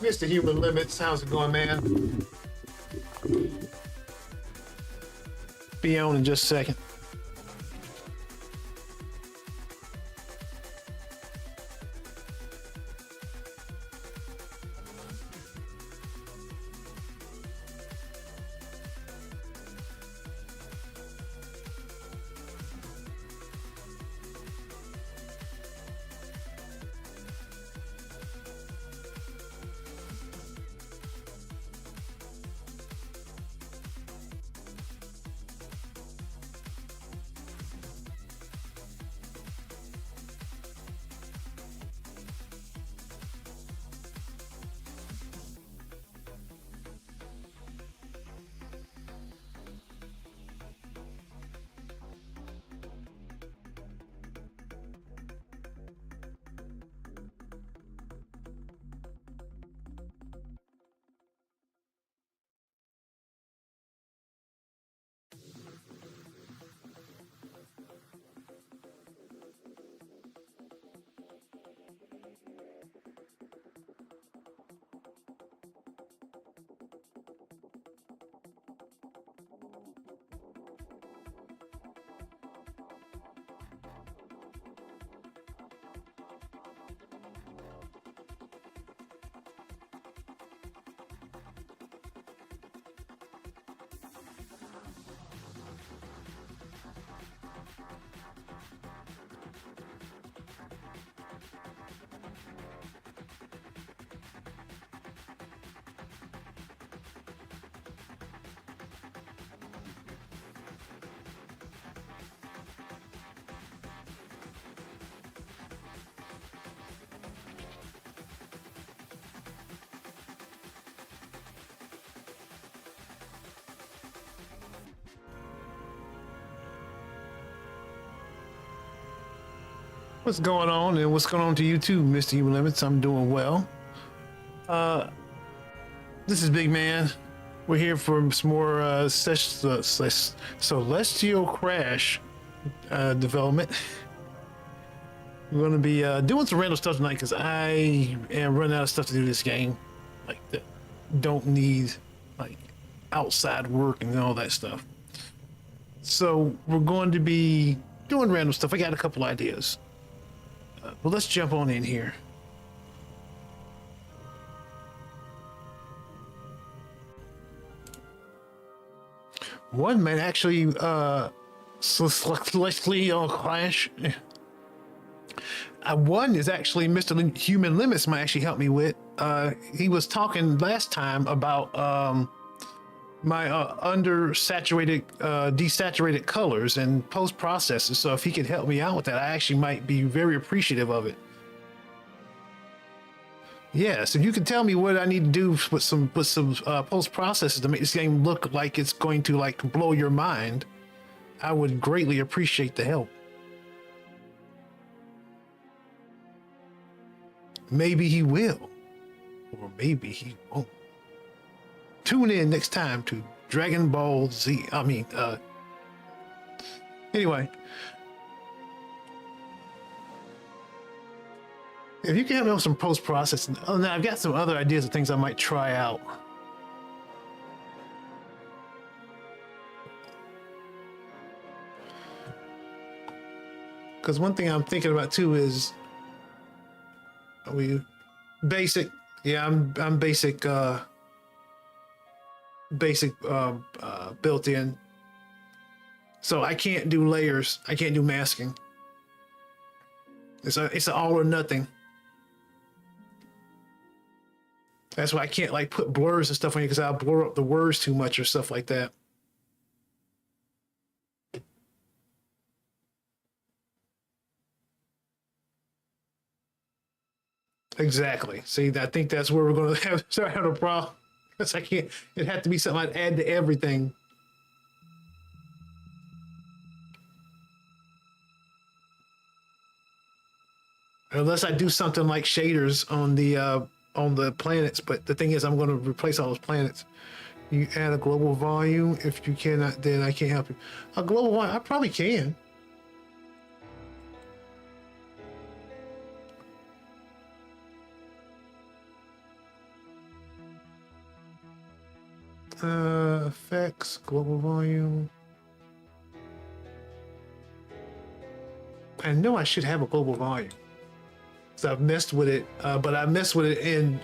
Mr. Human Limits, how's it going, man? Be on in just a second. What's going on, and what's going on to you too, Mr. Human Limits? I'm doing well. This is Big Man. We're here for some more Celestial Crash development. We're going to be doing some random stuff tonight because I am running out of stuff to do this game. Like, that don't need like outside work and all that stuff. So we're going to be doing random stuff. I got a couple ideas. Well, let's jump on in here. One man actually Celestial Clash. One is actually Mr. Human Limits might actually help me with. He was talking last time about my undersaturated, desaturated colors and post processes. So if he could help me out with that, I actually might be very appreciative of it. Yeah, so if you can tell me what I need to do with some post processes to make this game look like it's going to like blow your mind, I would greatly appreciate the help. Maybe he will, or maybe he won't. Tune in next time to Dragon Ball Z. Anyway. If you can help me with some post-processing. Oh, now I've got some other ideas of things I might try out. Because one thing I'm thinking about too is, are we basic? Yeah, I'm basic. Built in. So I can't do layers. I can't do masking. It's an all or nothing. That's why I can't like put blurs and stuff on you because I'll blur up the words too much or stuff like that. Exactly. See, I think that's where we're going to start having a problem. Because I can't. It had to be something I'd add to everything. Unless I do something like shaders on the planets, but the thing is, I'm going to replace all those planets. You add a global volume. If you cannot, then I can't help you. A global volume, I probably can. Effects, global volume. I know I should have a global volume. So I've messed with it, but I messed with it in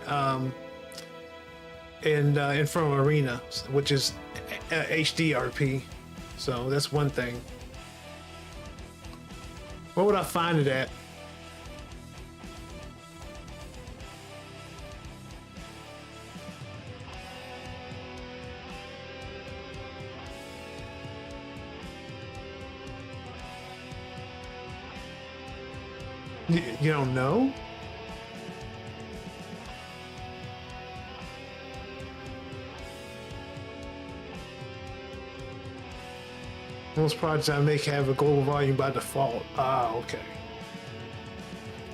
Inferno Arena, which is HDRP. So that's one thing. Where would I find it at? You don't know? Most projects I make have a global volume by default. Ah, okay.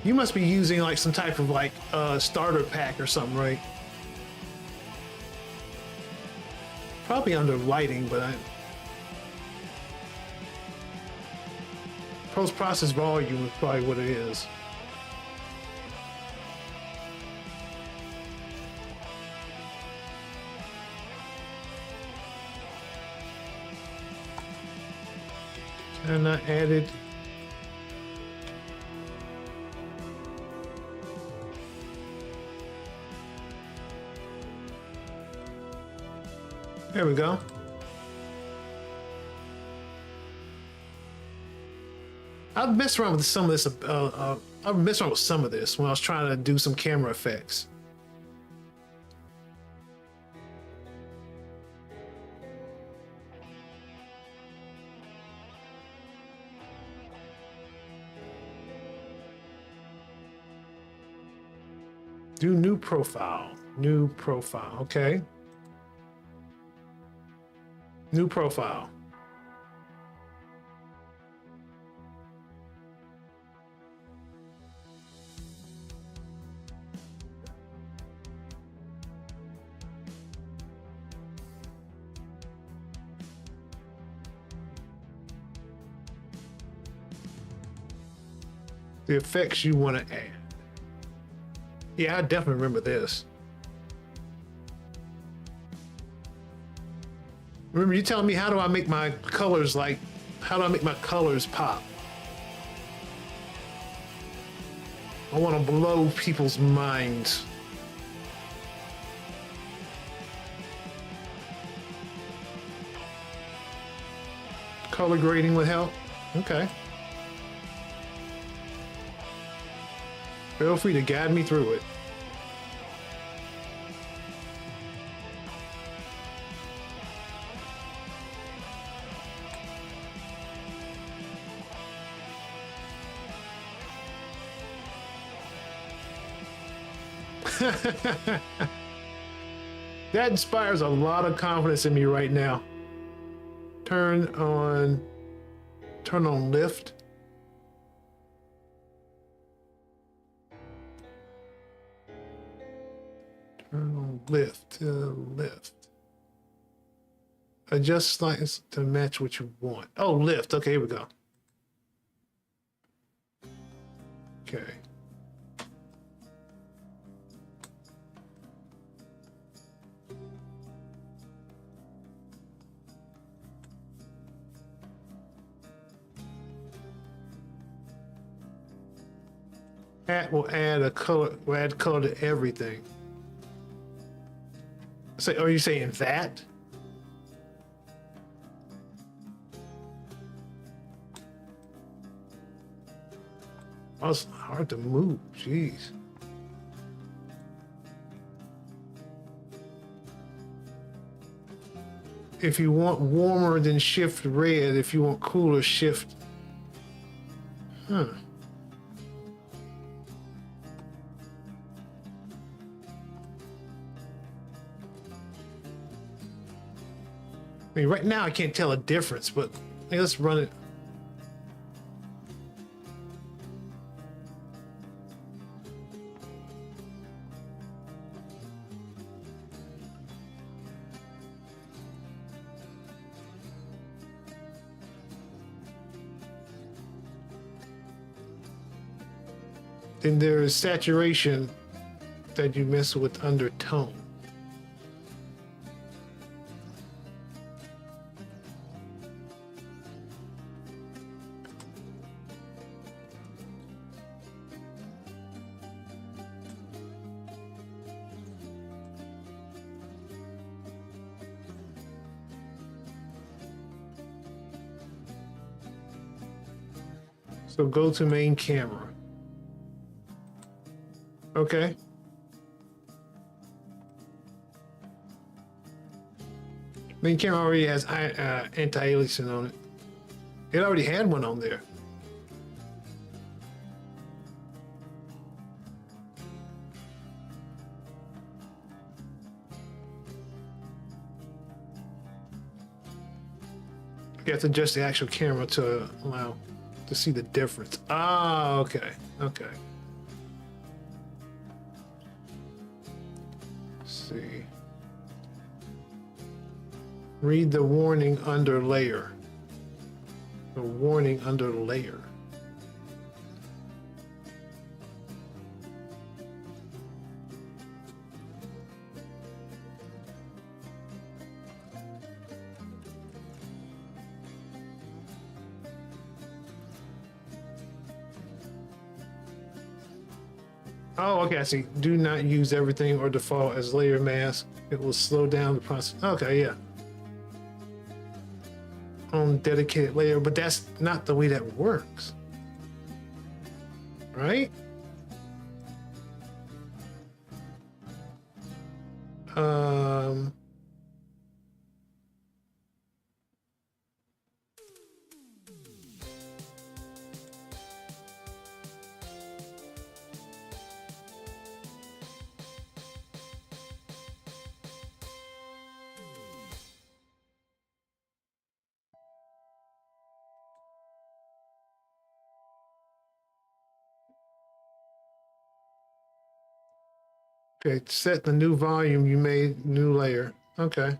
You must be using like some type of like starter pack or something, right? Probably under lighting, but post-process volume is probably what it is. And I added there we go. I've messed around with some of this. I've messed around with some of this when I was trying to do some camera effects. Do new profile. New profile. Okay. New profile. The effects you want to add. Yeah, I definitely remember this. Remember you telling me how do I make my colors like, how do I make my colors pop? I want to blow people's minds. Color grading would help. Okay. Feel free to guide me through it. That inspires a lot of confidence in me right now. Turn on lift. Turn on lift, lift. Adjust slightly to match what you want. Oh, lift. Okay, here we go. Okay. That will add a color. Will add color to everything. So, are you saying that? Oh, it's hard to move. Jeez. If you want warmer, then shift red. If you want cooler, shift. Huh. I mean, right now I can't tell a difference, but hey, let's run it. Then there's saturation that you mess with undertone. So go to main camera. Okay. Main camera already has anti-aliasing on it. It already had one on there. You have to adjust the actual camera to allow to see the difference. Ah, okay, okay. Let's see. Read the warning under layer. The warning under layer. Oh, okay, I see. Do not use everything or default as layer mask. It will slow down the process. Okay, yeah. On dedicated layer, but that's not the way that works. Right? Okay, set the new volume you made, new layer. Okay.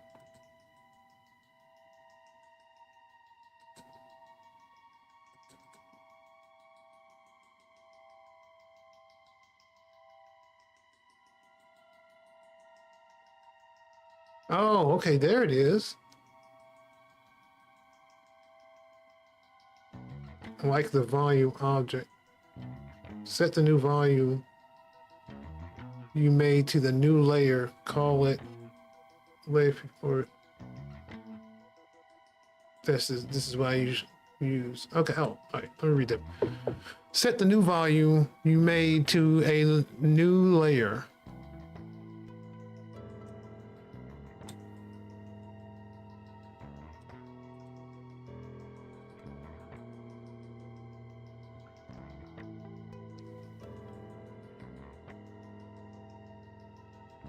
Oh, okay, there it is. Like the volume object. Set the new volume you made to the new layer. Call it layer for. This is what I use. Okay. Oh, all right. Let me read that. Set the new volume you made to a new layer.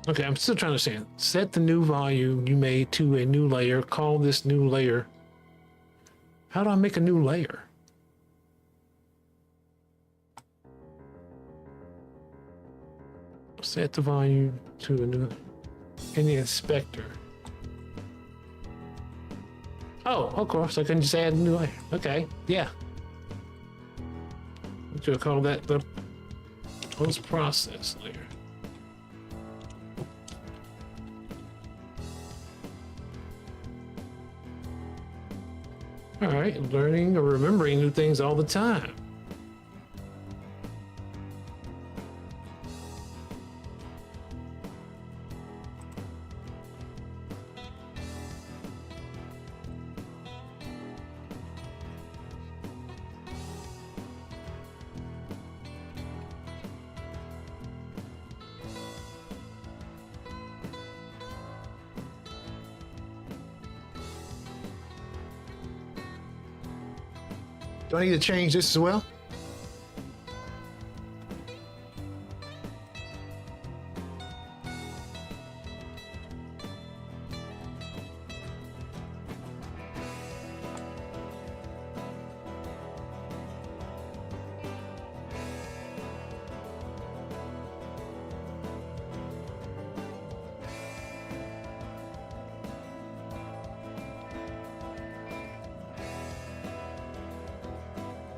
Okay, I'm still trying to understand. Set the new volume you made to a new layer. Call this new layer. How do I make a new layer? Set the volume to a new in the inspector. Oh, of course, I can just add a new layer. Okay, yeah. What do I call that? The post-process layer. All right, learning or remembering new things all the time. Do I need to change this as well?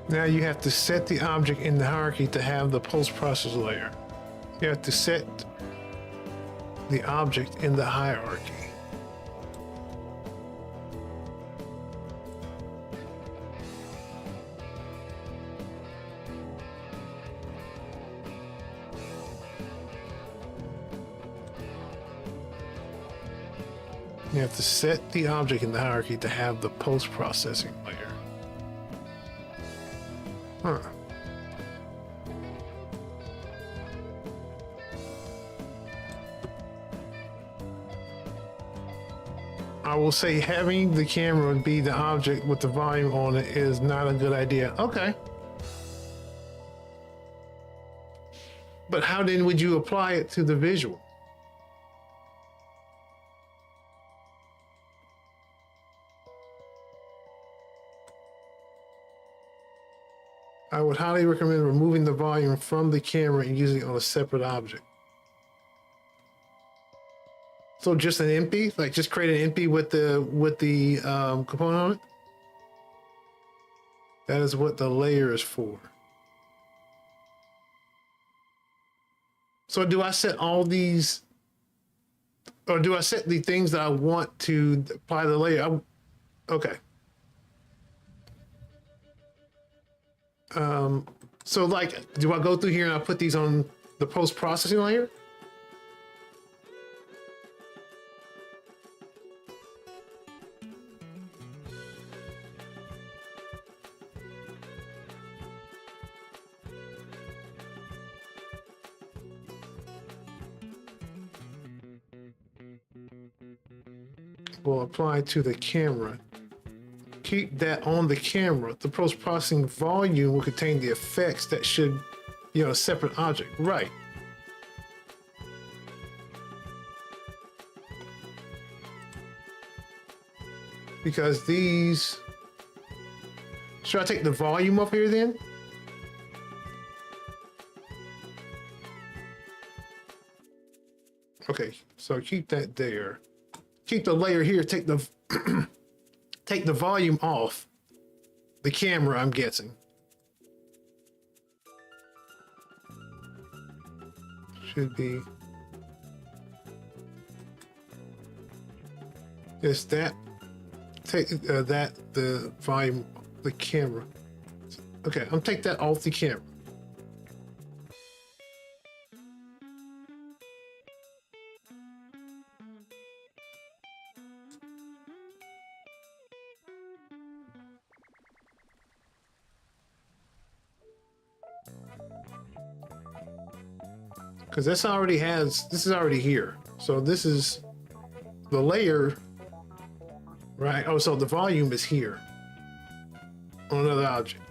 Now you have to set the object in the hierarchy to have the post-process layer. You have to set the object in the hierarchy. You have to set the object in the hierarchy to have the post-processing layer. Huh. I will say having the camera be the object with the volume on it is not a good idea. Okay. But how then would you apply it to the visual? I would highly recommend removing the volume from the camera and using it on a separate object. So just an empty, like just create an empty with the component on it. That is what the layer is for. So do I set all these, or do I set the things that I want to apply the layer? Okay. So like, do I go through here and I put these on the post-processing layer? Will apply to the camera. Keep that on the camera. The post-processing volume will contain the effects that should, a separate object. Right. Because these, should I take the volume up here then? Okay, so keep that there. Keep the layer here, take the take the volume off the camera, I'm guessing. Should be. Yes, that. Take the volume, the camera. Okay, I'm take that off the camera. Because this is already here. So this is the layer, right? Oh, so the volume is here on another object.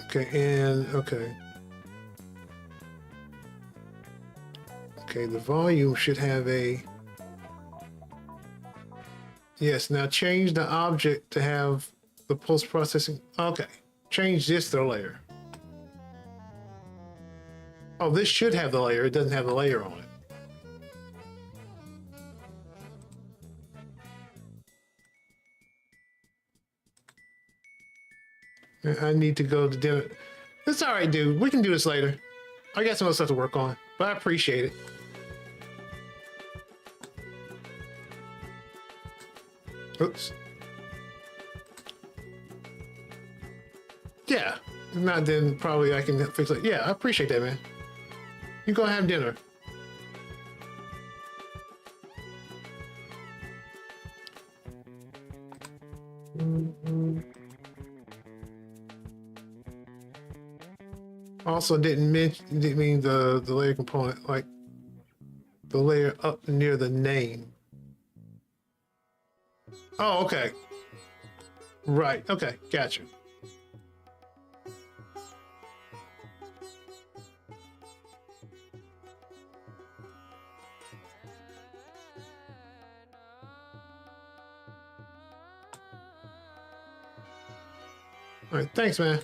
Okay, and okay. Okay, the volume should have a, yes, now change the object to have the post-processing. Okay, change this to the layer. Oh, this should have the layer. It doesn't have the layer on it. I need to go to dinner. It's all right, dude. We can do this later. I got some other stuff to work on, but I appreciate it. Oops. Yeah. If not, then probably I can fix it. Yeah, I appreciate that, man. You go have dinner. Also didn't mean the layer component, like the layer up near the name. Oh, okay. Right, okay, gotcha. All right, thanks, man.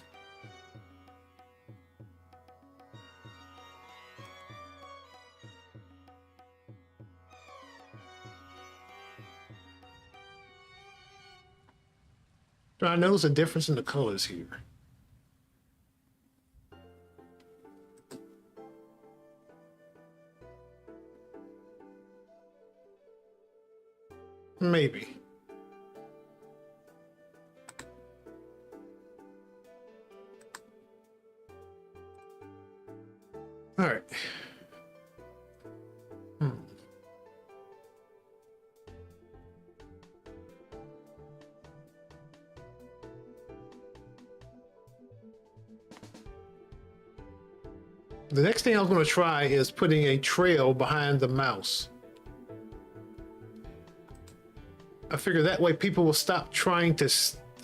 Do I notice a difference in the colors here? Maybe. All right. The next thing I was going to try is putting a trail behind the mouse. I figure that way people will stop trying to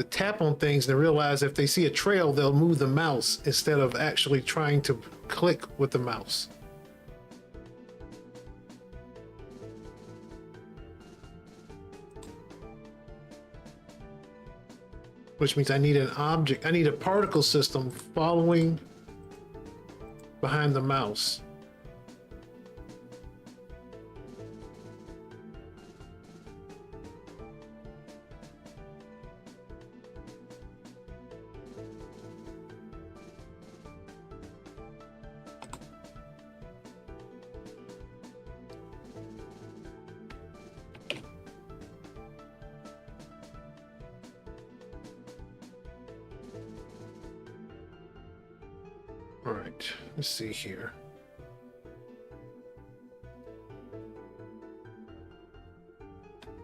tap on things and realize if they see a trail, they'll move the mouse instead of actually trying to click with the mouse. Which means I need an object, I need a particle system following behind the mouse. All right, let's see here.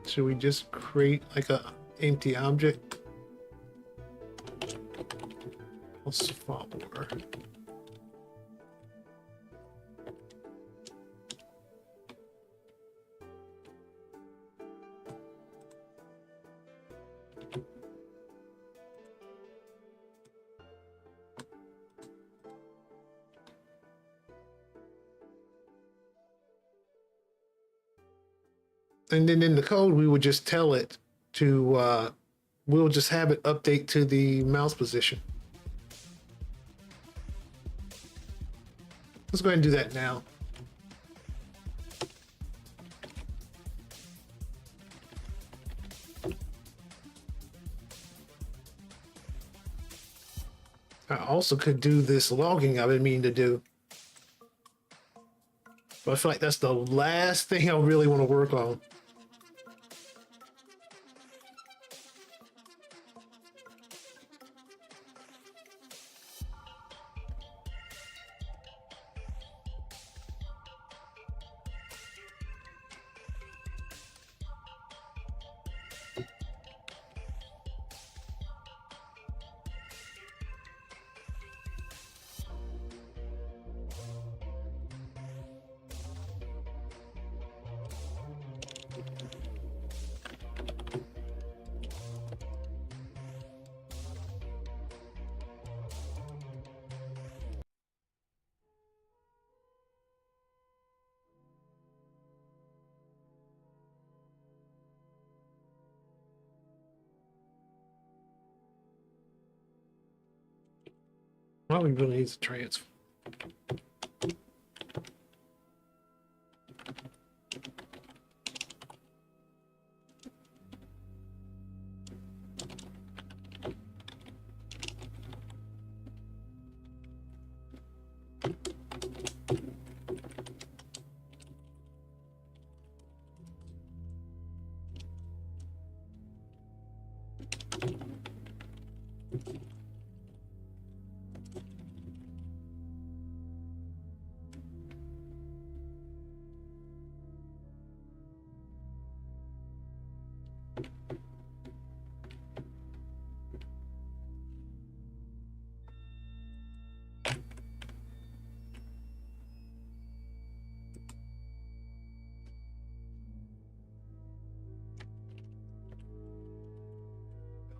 Should we just create like a empty object? Pulse follower. And then in the code, we would just tell it to, we'll just have it update to the mouse position. Let's go ahead and do that now. I also could do this logging I've been meaning to do. But I feel like that's the last thing I really want to work on. Well, we really need to transfer.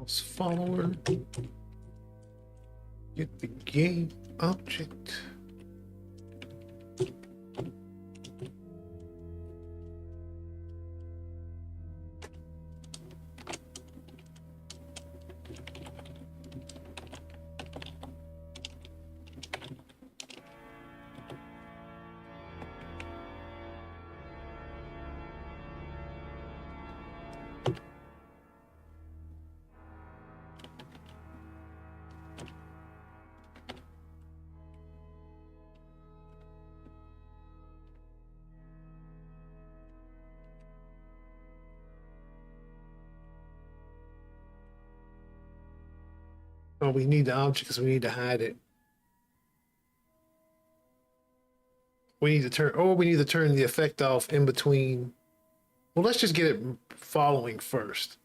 Mouse follower. Get the game object. Oh, we need the object because we need to hide it. We need to turn the effect off in between. Well, let's just get it following first.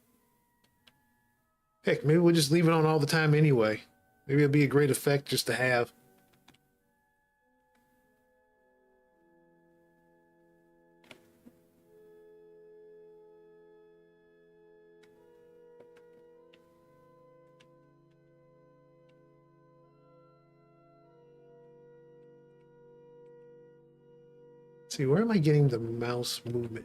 Heck, maybe we'll just leave it on all the time anyway. Maybe it'll be a great effect just to have. see, where am I getting the mouse movement?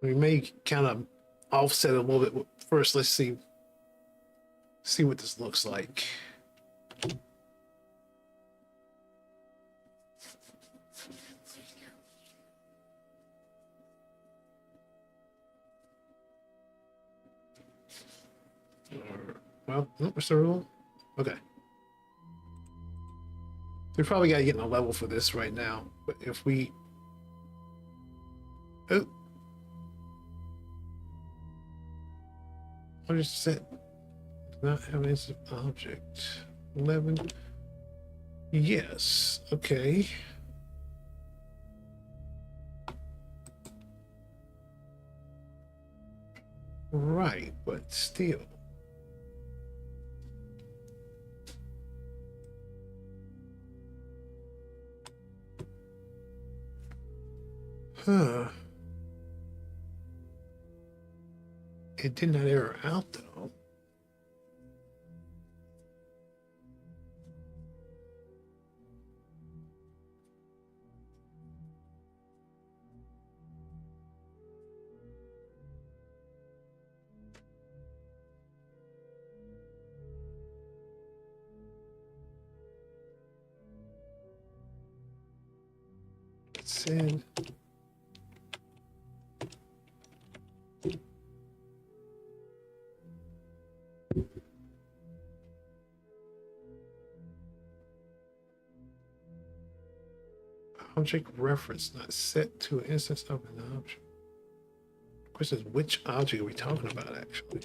We may kind of offset a little bit. First, let's see what this looks like. Well, what's the rule? Okay. We probably got to get in a level for this right now. But if we... Oh. What is set? Not have an instant object. 11. Yes. Okay. Right, but still. Huh. It did not error out though. It said object reference not set to an instance of an object. The question is, which object are we talking about actually?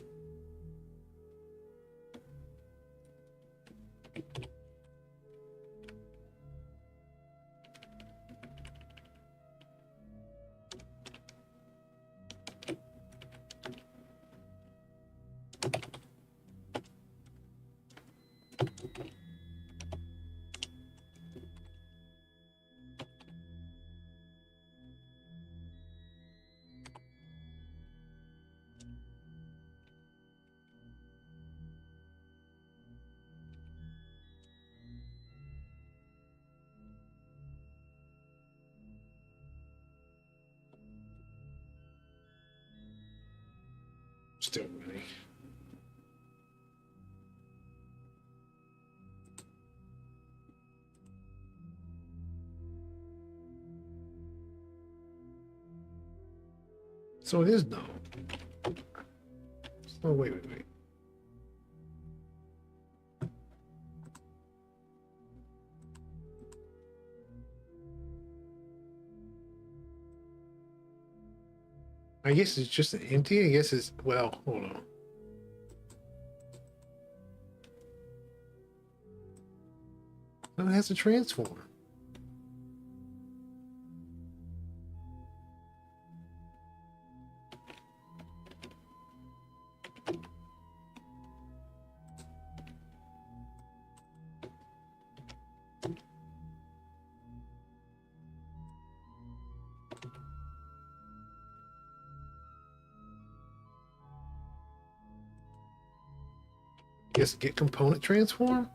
Still ready. So it is no. Oh, wait. I guess it's just an empty. I guess it's, well, hold on. No, it has to transform. Guess get component transform.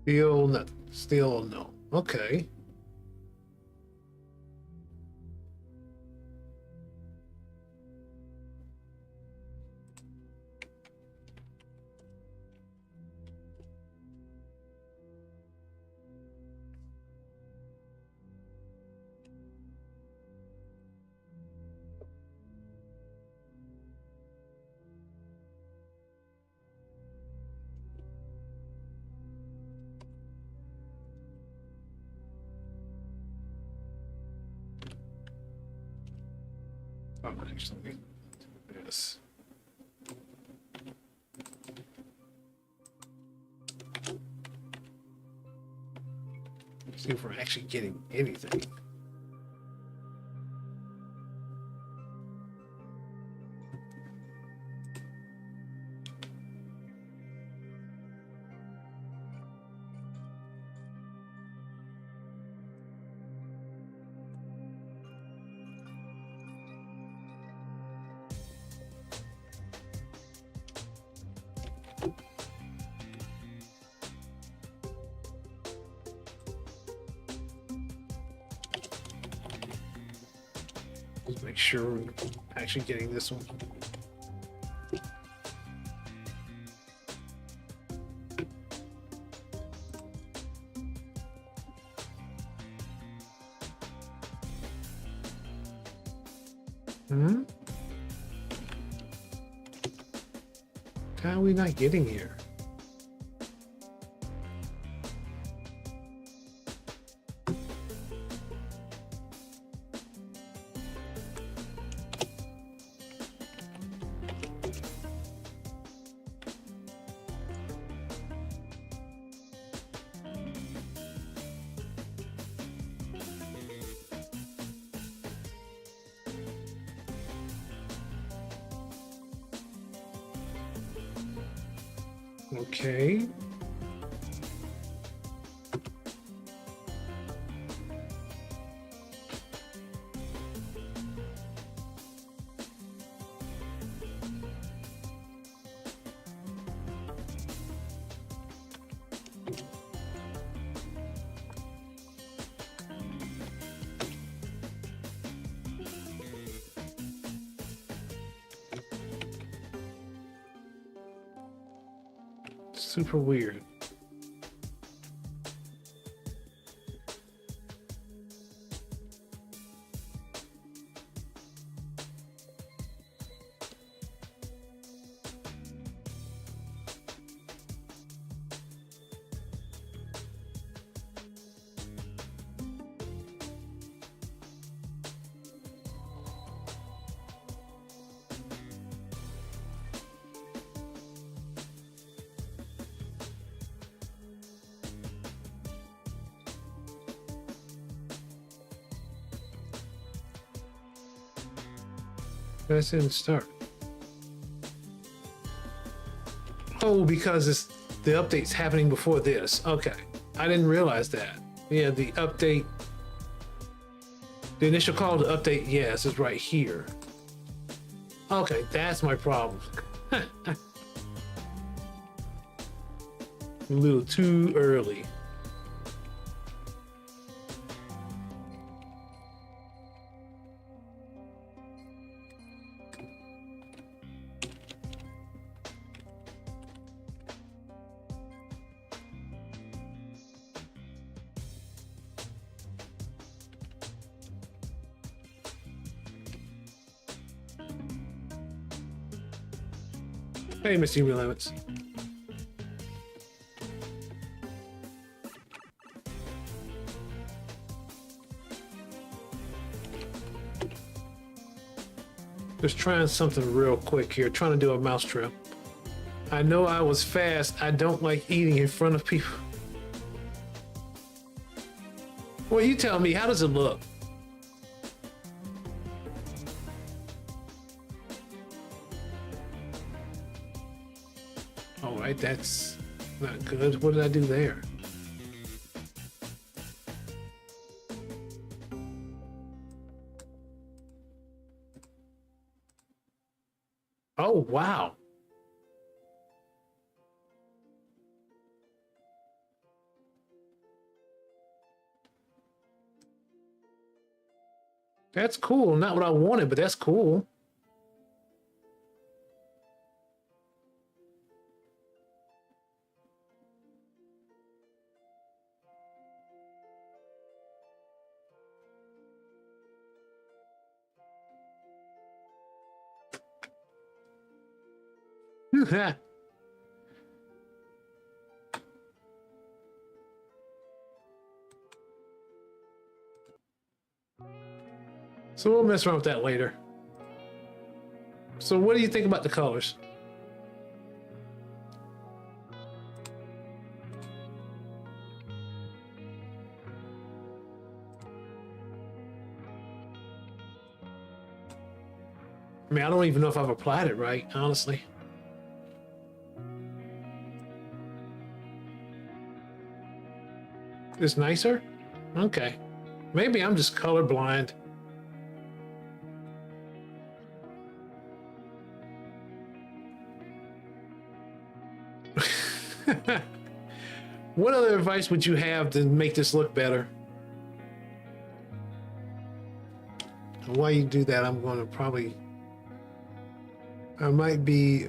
Still no. Still no. Okay. Oh, actually, yes. See if we're actually getting anything. Let's make sure we're actually getting this one. Hmm? How are we not getting here? Okay. Super weird. That didn't start. Oh, because it's the update's happening before this. Okay. I didn't realize that. Yeah, the update. The initial call to update, yes, is right here. Okay, that's my problem. A little too early. Hey, Mr. Limits. Just trying something real quick here, trying to do a mouse trap. I know I was fast. I don't like eating in front of people. Well, you tell me, how does it look? All right, that's not good. What did I do there? Oh, wow. That's cool. Not what I wanted, but that's cool. So we'll mess around with that later. So what do you think about the colors? I mean, I don't even know if I've applied it right, honestly. It's nicer? Okay. Maybe I'm just colorblind. What other advice would you have to make this look better? And while you do that, I'm going to probably... I might be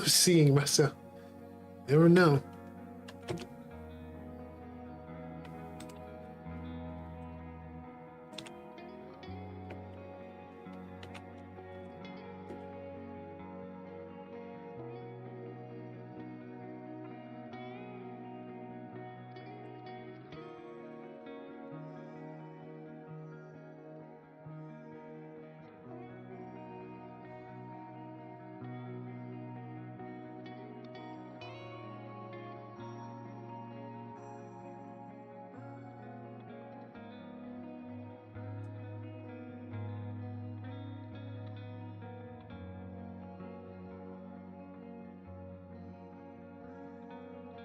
seeing myself. Never know.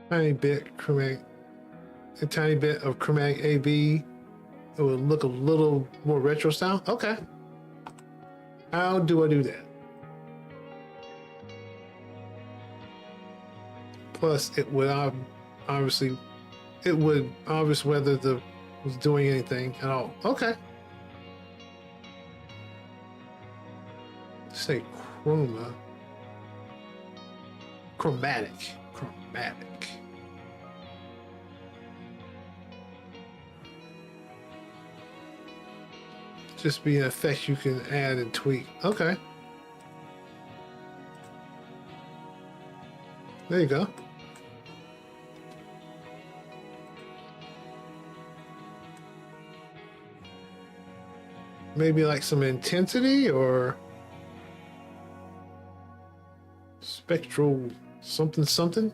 Tiny bit chromatic, a tiny bit of chromatic AB. It would look a little more retro style. Okay. How do I do that? Plus, it would obviously, whether the was doing anything at all. Okay. Say chromatic. Just be an effect you can add and tweak. Okay. There you go. Maybe like some intensity or spectral something.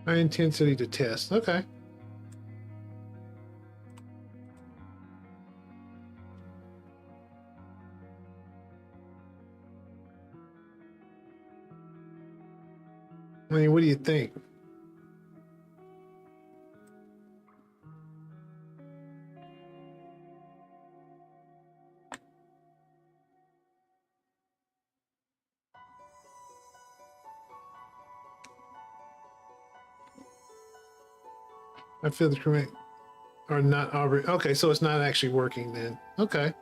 High intensity to test. Okay. I mean, what do you think? I feel the correct or not already. Okay, so it's not actually working then. Okay.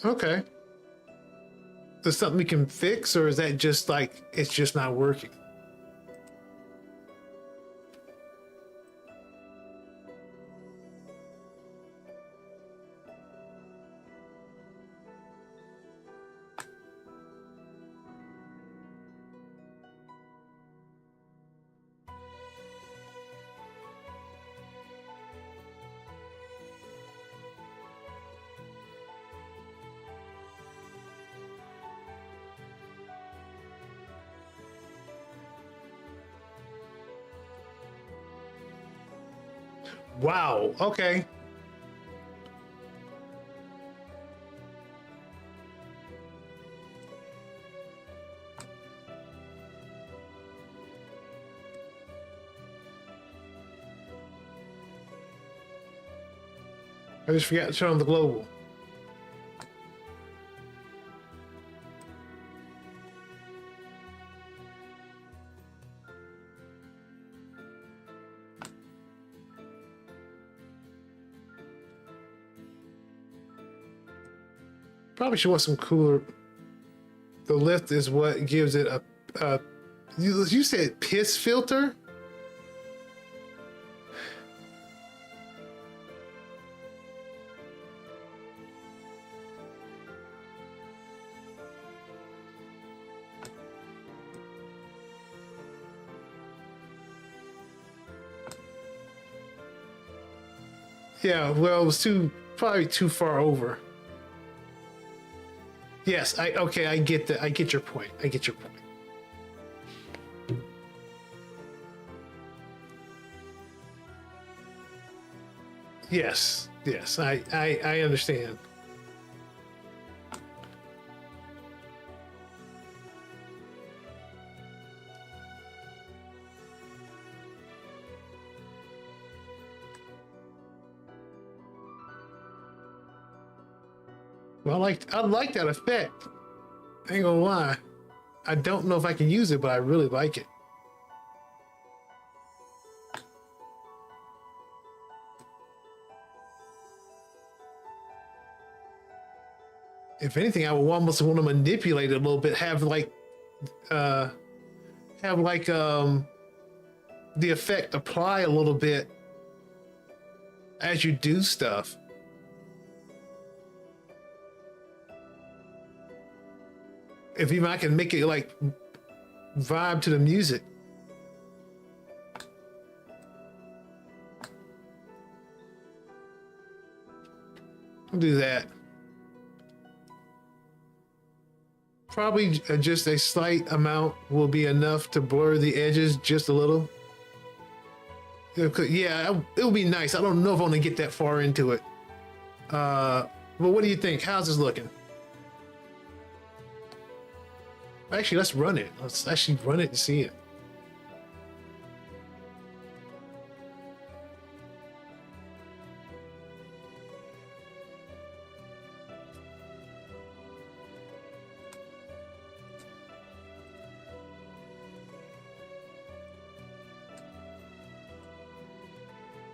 Okay. Is there something we can fix, or is that just like it's just not working? Wow. Okay. I just forgot to turn on the global. Probably should want some cooler. The lift is what gives it a you said piss filter? Yeah, well, it was probably too far over. Yes, okay, I get that. I get your point. I get your point. Yes, yes, I understand. Well, I like that effect. I ain't gonna lie. I don't know if I can use it, but I really like it. If anything, I would almost want to manipulate it a little bit. Have like the effect apply a little bit as you do stuff. If even I can make it like vibe to the music. I'll do that. Probably just a slight amount will be enough to blur the edges just a little. Yeah, it would be nice. I don't know if I want to get that far into it. But what do you think? How's this looking? Actually, let's run it. Let's actually run it and see it.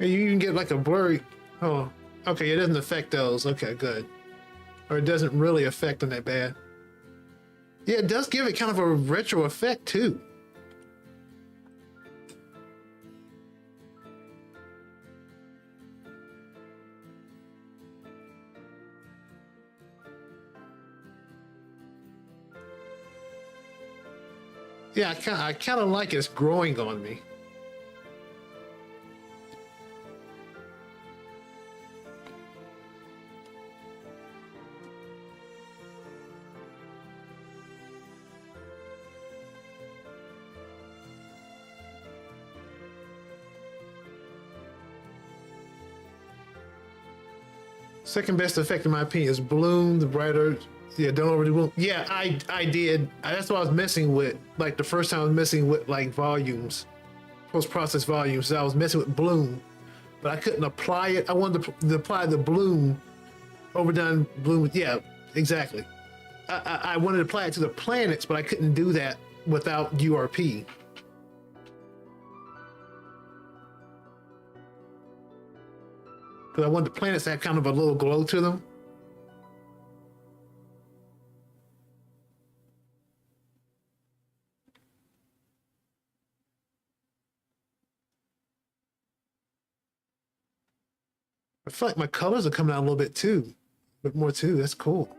And you can get like a blurry. Oh, okay. It doesn't affect those. Okay, good. Or it doesn't really affect them that bad. Yeah, it does give it kind of a retro effect too. Yeah, I kind of like it's growing on me. Second best effect in my opinion is bloom, the brighter. Yeah, don't overdo bloom. Yeah, I did. That's what I was messing with. Like the first time I was messing with like volumes, post-process volumes. So I was messing with bloom, but I couldn't apply it. I wanted to apply the bloom, overdone bloom. Yeah, exactly. I wanted to apply it to the planets, but I couldn't do that without URP. Because I wanted the planets to have kind of a little glow to them. I feel like my colors are coming out a little bit too. A bit more too. That's cool.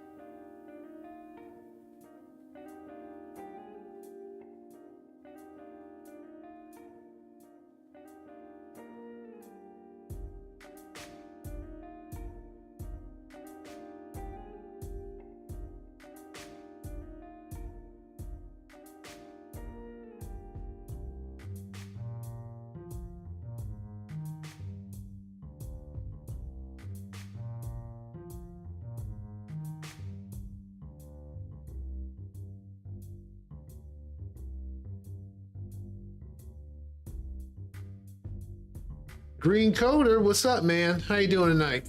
Green Coder, what's up, man? How you doing tonight?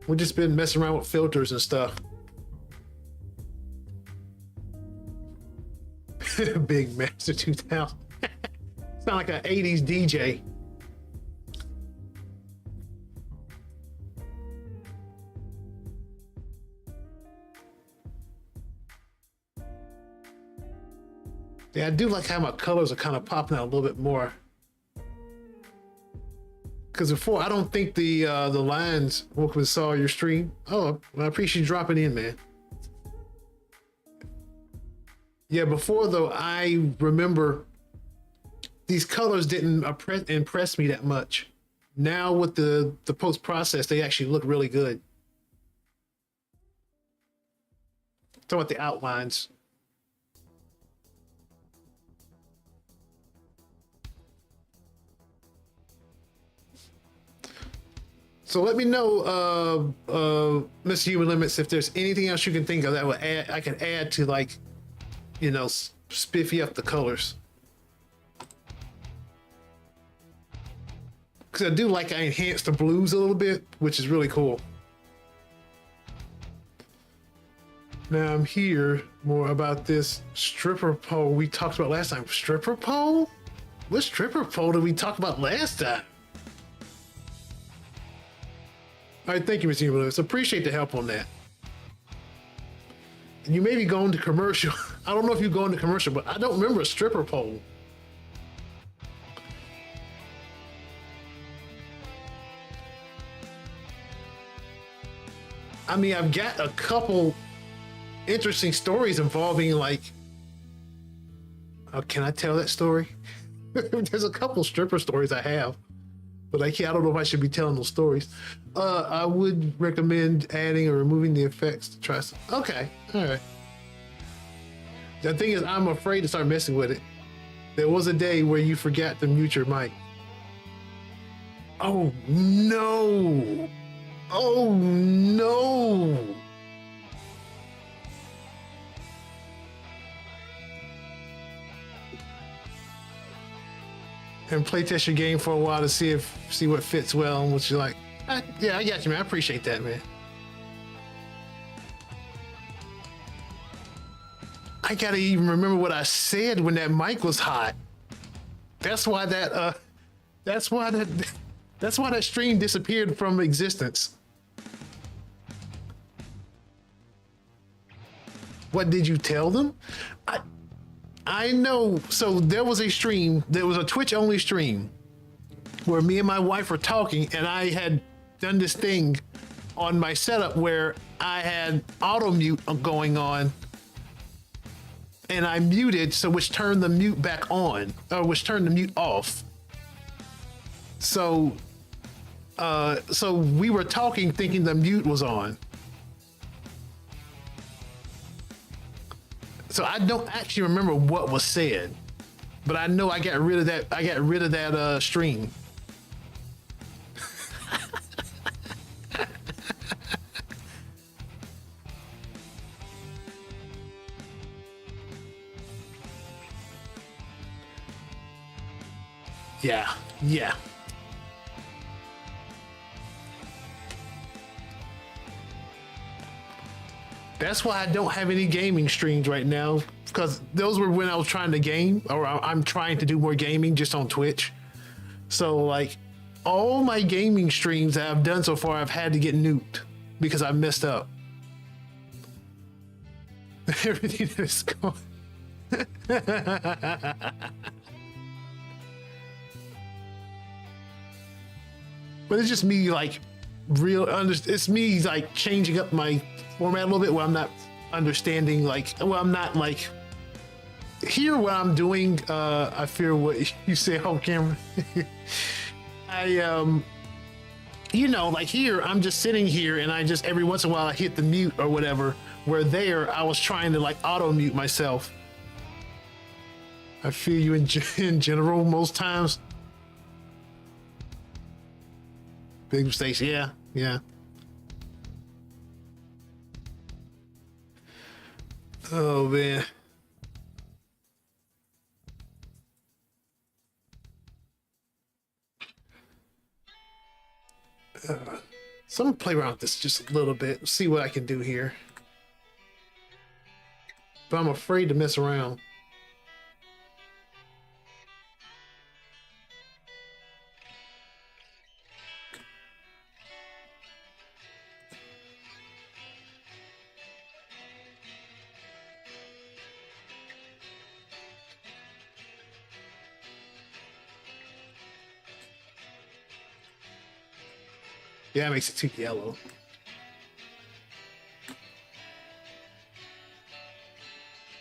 We've just been messing around with filters and stuff. Big Master 2000. Sound like an 80s DJ. Yeah, I do like how my colors are kind of popping out a little bit more. Because before, I don't think the lines would saw your stream. Oh, I appreciate you dropping in, man. Yeah, before though, I remember these colors didn't impress me that much. Now with the post process, they actually look really good. Talking about the outlines. So let me know, Mr. Human Limits, if there's anything else you can think of that would add, I can add to, like, you know, spiffy up the colors. Because I do like I enhanced the blues a little bit, which is really cool. Now I'm here more about this stripper pole we talked about last time. Stripper pole? What stripper pole did we talk about last time? All right, thank you, Mr. Lewis. Appreciate the help on that. You may be going to commercial. I don't know if you're going to commercial, but I don't remember a stripper pole. I mean, I've got a couple interesting stories involving, like, oh, can I tell that story? There's a couple stripper stories I have. But I don't know if I should be telling those stories. I would recommend adding or removing the effects to try some. Okay, all right. The thing is, I'm afraid to start messing with it. There was a day where you forgot to mute your mic. Oh no! Oh no! And play test your game for a while to see what fits well and what you like. Yeah, I got you, man. I appreciate that, man. I gotta even remember what I said when that mic was hot. That's why that stream disappeared from existence. What did you tell them? I know. So there was a stream, there was a Twitch only stream where me and my wife were talking, and I had done this thing on my setup where I had auto mute going on, and I muted, so which turned the mute back on, or which turned the mute off. So we were talking thinking the mute was on. So I don't actually remember what was said, but I know I got rid of that. I got rid of that stream. Yeah. That's why I don't have any gaming streams right now, because those were when I was trying to game, or I'm trying to do more gaming just on Twitch. So, like, all my gaming streams that I've done so far, I've had to get nuked because I messed up. Everything is gone. But it's just me, like, it's me, like, changing up my format a little bit where I'm not understanding, like, well, I'm not, like, hear what I'm doing. I fear what you say on camera. You know, like, here, I'm just sitting here and I just, every once in a while, I hit the mute or whatever, where there, I was trying to, like, auto mute myself. I feel you in general most times. Big mistakes, yeah. Oh man. So I'm gonna play around with this just a little bit, see what I can do here. But I'm afraid to mess around. Yeah, it makes it too yellow.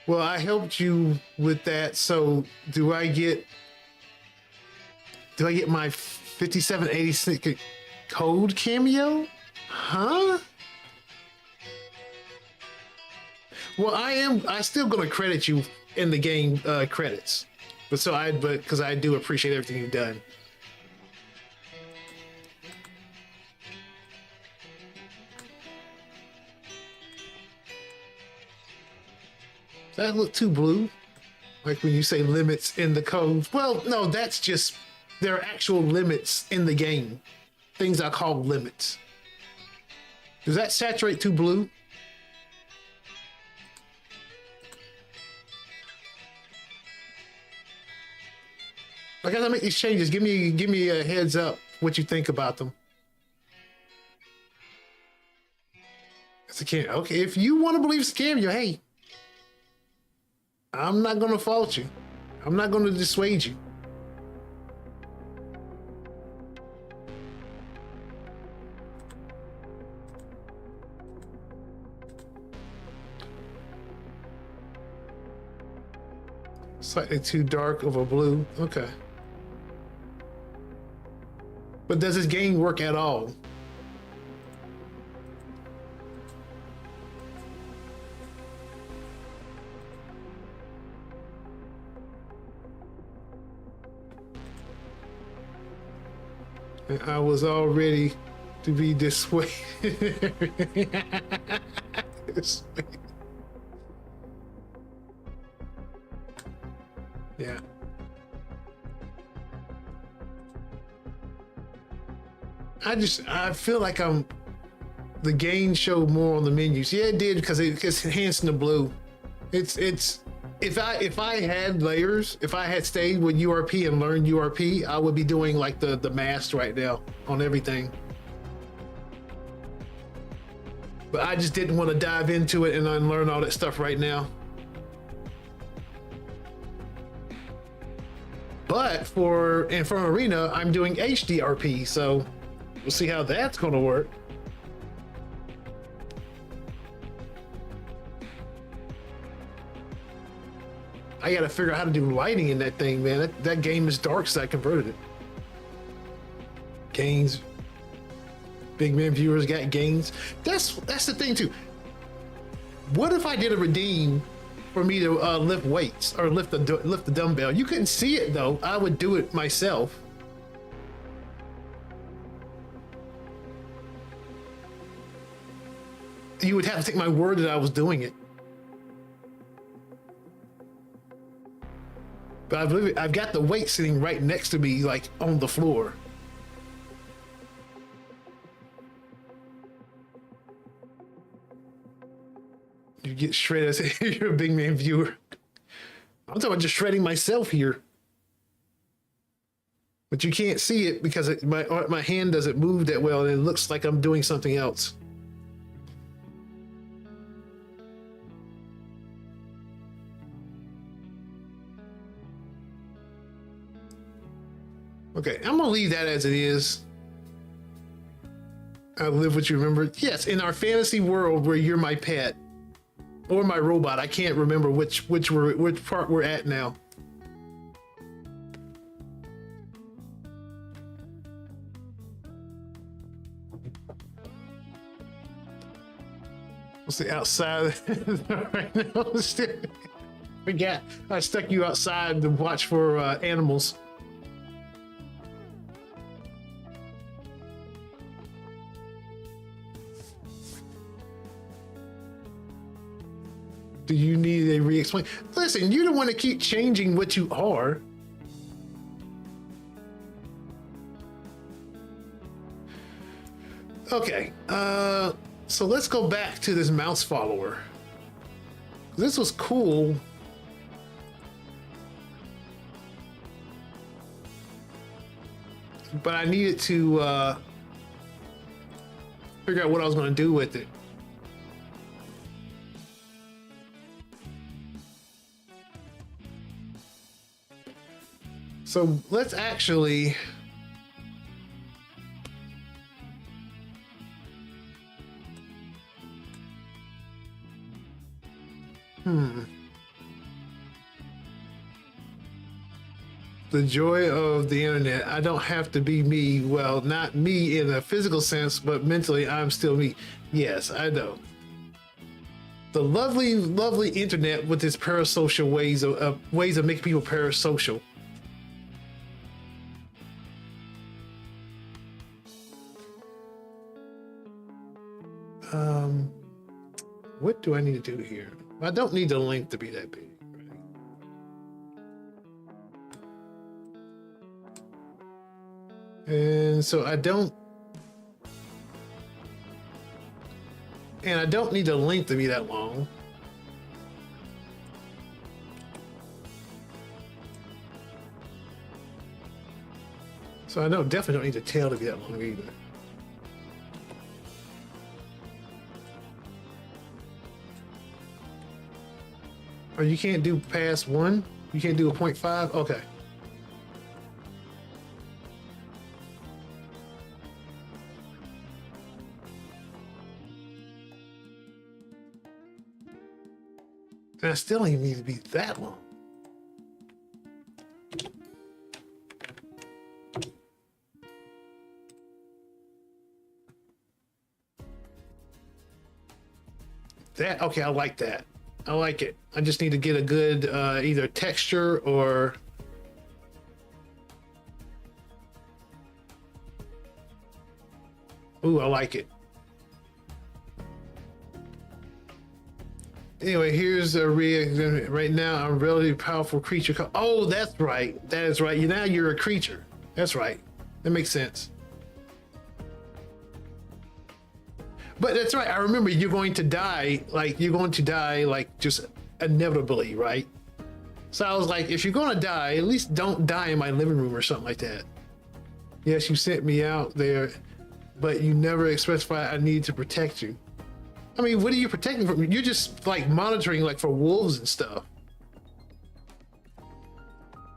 Well, I helped you with that. So do I get my 5786 code cameo? Huh? Well, I still gonna credit you in the game credits. But because I do appreciate everything you've done. Does that look too blue? Like when you say limits in the code? Well, no, that's just, there are actual limits in the game. Things I call limits. Does that saturate too blue? I gotta make these changes. Give me a heads up what you think about them. It's a cameo. Okay, if you want to believe it's a cameo, hey. I'm not gonna fault you. I'm not gonna dissuade you. Slightly too dark of a blue. Okay. But does this game work at all? I was all ready to be dissuaded. Yeah. I feel like the game showed more on the menus. Yeah, it did because it's enhancing the blue. It's if I had layers, if I had stayed with URP and learned URP, I would be doing like the mask right now on everything. But I just didn't want to dive into it and unlearn all that stuff right now. But for Arena, I'm doing HDRP, so we'll see how that's going to work. I gotta figure out how to do lighting in that thing, man. That game is dark, so I converted it. Gains. Big man viewers got gains. That's the thing too. What if I did a redeem for me to lift weights or lift the dumbbell? You couldn't see it though. I would do it myself. You would have to take my word that I was doing it. But I've got the weight sitting right next to me, like on the floor. You get shredded. You're a big man viewer. I'm talking about just shredding myself here. But you can't see it because my hand doesn't move that well, and it looks like I'm doing something else. Okay, I'm gonna leave that as it is. I live what you remember. Yes, in our fantasy world where you're my pet or my robot. I can't remember which part we're at now. What's the outside right now? Forget I stuck you outside to watch for animals. Do you need a re-explain? Listen, you don't want to keep changing what you are. Okay, so let's go back to this mouse follower. This was cool. But I needed to figure out what I was going to do with it. So let's actually the joy of the internet. I don't have to be me. Well, not me in a physical sense, but mentally I'm still me. Yes, I know. The lovely, lovely internet with its parasocial ways of making people parasocial. What do I need to do here? I don't need the link to be that big. And so I don't need the length to be that long. So I definitely don't need the tail to be that long either. Or you can't do past 1? You can't do a 0.5? Okay. And I still don't even need to be that long. That, okay, I like that. I like it. I just need to get a good either texture or ooh, I like it. Anyway, here's a right now. I'm a relatively powerful creature. Oh, that's right. That is right. Now you're a creature. That's right. That makes sense. But that's right. I remember you're going to die. Like you're going to die, like just inevitably, right? So I was like, if you're going to die, at least don't die in my living room or something like that. Yes, you sent me out there, but you never specified I need to protect you. I mean, what are you protecting from? You're just like monitoring, like for wolves and stuff.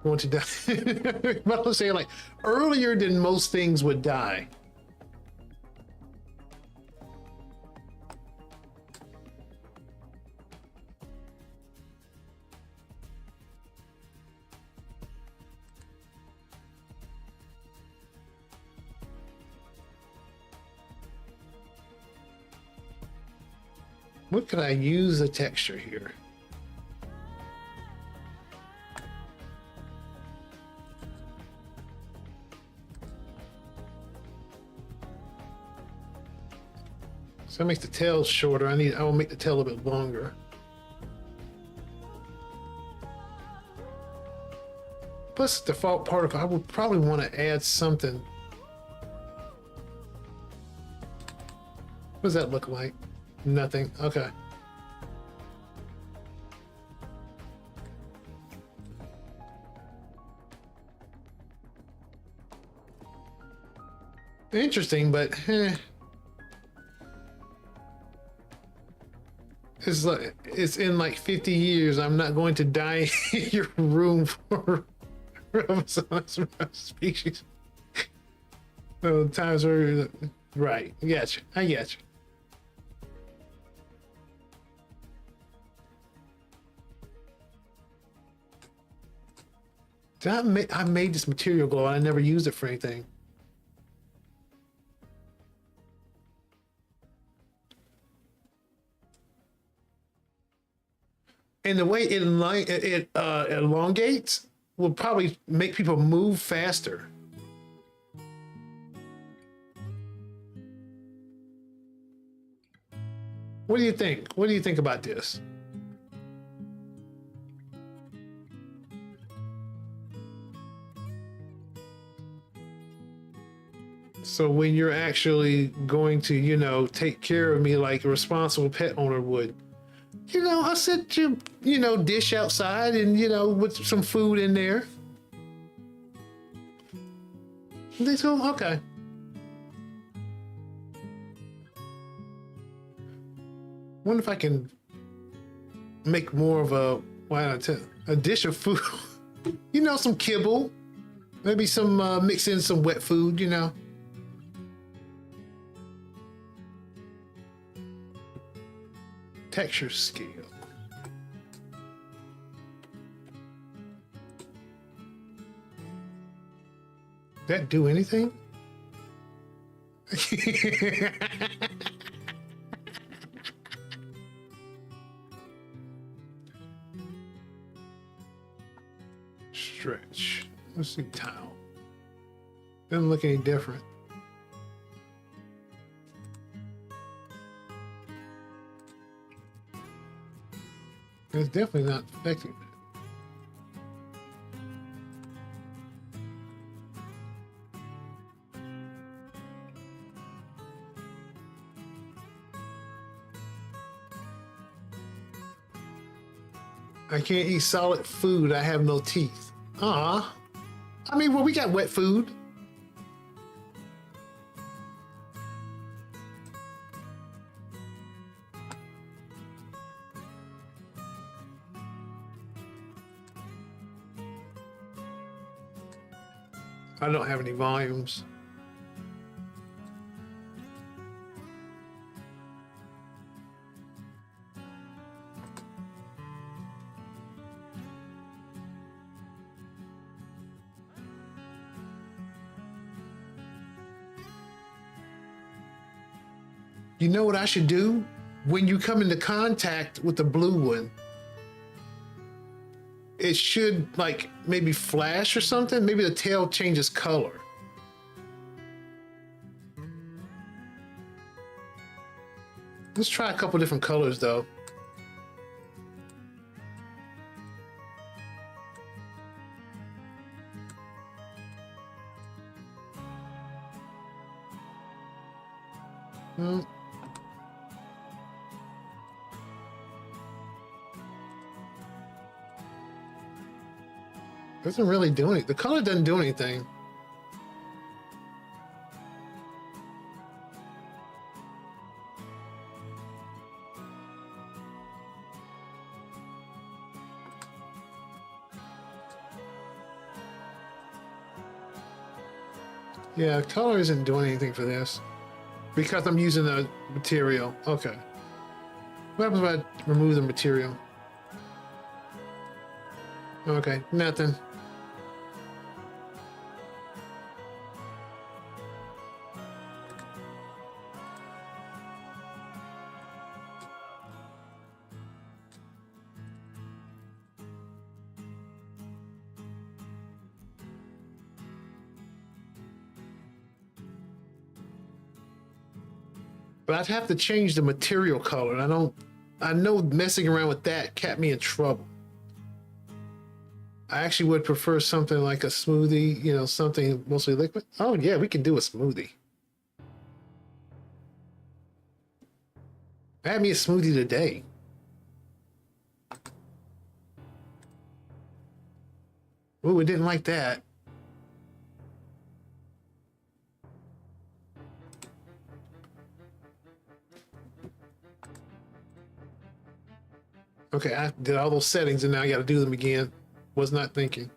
Want to die? But I'm saying, like earlier than most things would die. What can I use a texture here? So that makes the tail shorter. I will make the tail a bit longer. Plus default particle, I would probably want to add something. What does that look like? Nothing. Okay. Interesting, but it's like it's in like 50 years. I'm not going to die in your room for species. So times are right. I got you. I got you. I made this material glow. I never used it for anything. And the way it elongates will probably make people move faster. What do you think? What do you think about this? So when you're actually going to, you know, take care of me like a responsible pet owner would, you know, I'll set your, you know, dish outside and, you know, with some food in there. And they go, okay. Wonder if I can make more of a, why not, a dish of food. You know, some kibble. Maybe some, mix in some wet food, you know. Texture scale. That do anything? Stretch. Let's see, tile. Doesn't look any different. It's definitely not affecting it. I can't eat solid food. I have no teeth. Ah, I mean, well, we got wet food. I don't have any volumes. You know what I should do? When you come into contact with the blue one, it should like maybe flash or something. Maybe the tail changes color. Let's try a couple different colors though. Hmm. Doesn't really do anything. The color doesn't do anything. Yeah, color isn't doing anything for this because I'm using the material. Okay. What happens if I remove the material? Okay, nothing. But I'd have to change the material color. I know messing around with that kept me in trouble. I actually would prefer something like a smoothie, you know, something mostly liquid. Oh yeah, we can do a smoothie. I had me a smoothie today. Oh, we didn't like that. Okay, I did all those settings and now I got to do them again. Was not thinking.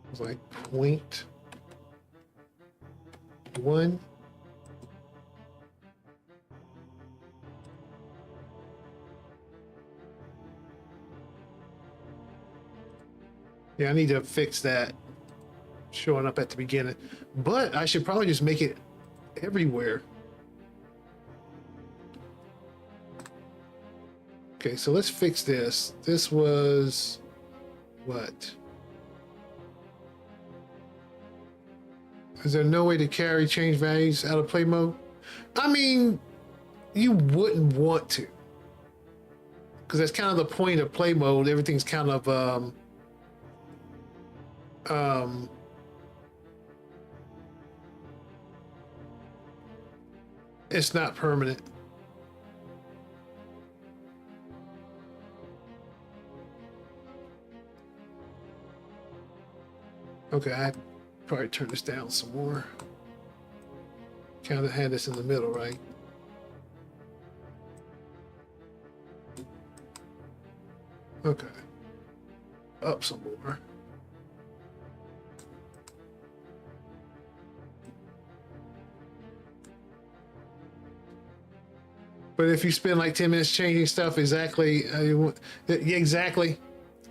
It was like 0.1. Yeah, I need to fix that showing up at the beginning, but I should probably just make it everywhere. Okay, so let's fix this. This was what? Is there no way to carry change values out of play mode? I mean, you wouldn't want to, because that's kind of the point of play mode. Everything's kind of it's not permanent. Okay, I probably turn this down some more. Kind of had this in the middle, right? Okay. Up some more. But if you spend like 10 minutes changing stuff exactly, exactly.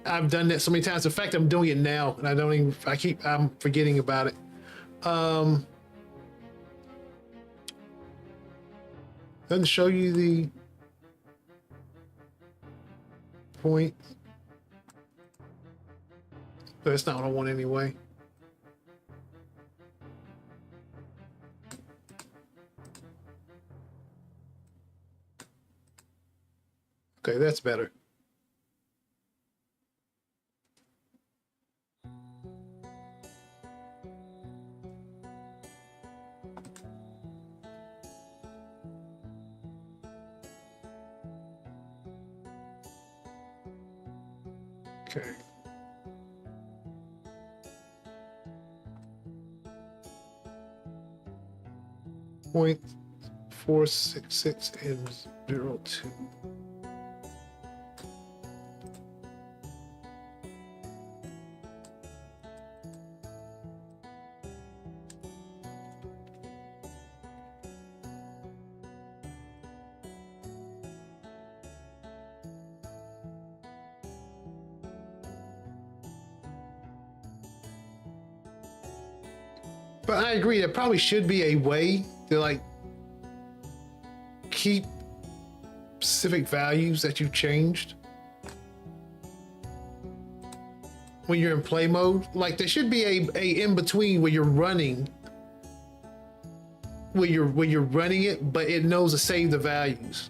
I've done that so many times. In fact, I'm doing it now, and I'm forgetting about it. Doesn't show you the point. But that's not what I want anyway. Okay, that's better. Okay. Point 466 and 02. But I agree, there probably should be a way to like keep specific values that you've changed when you're in play mode. Like there should be a in between where you're running, where you're running it, but it knows to save the values.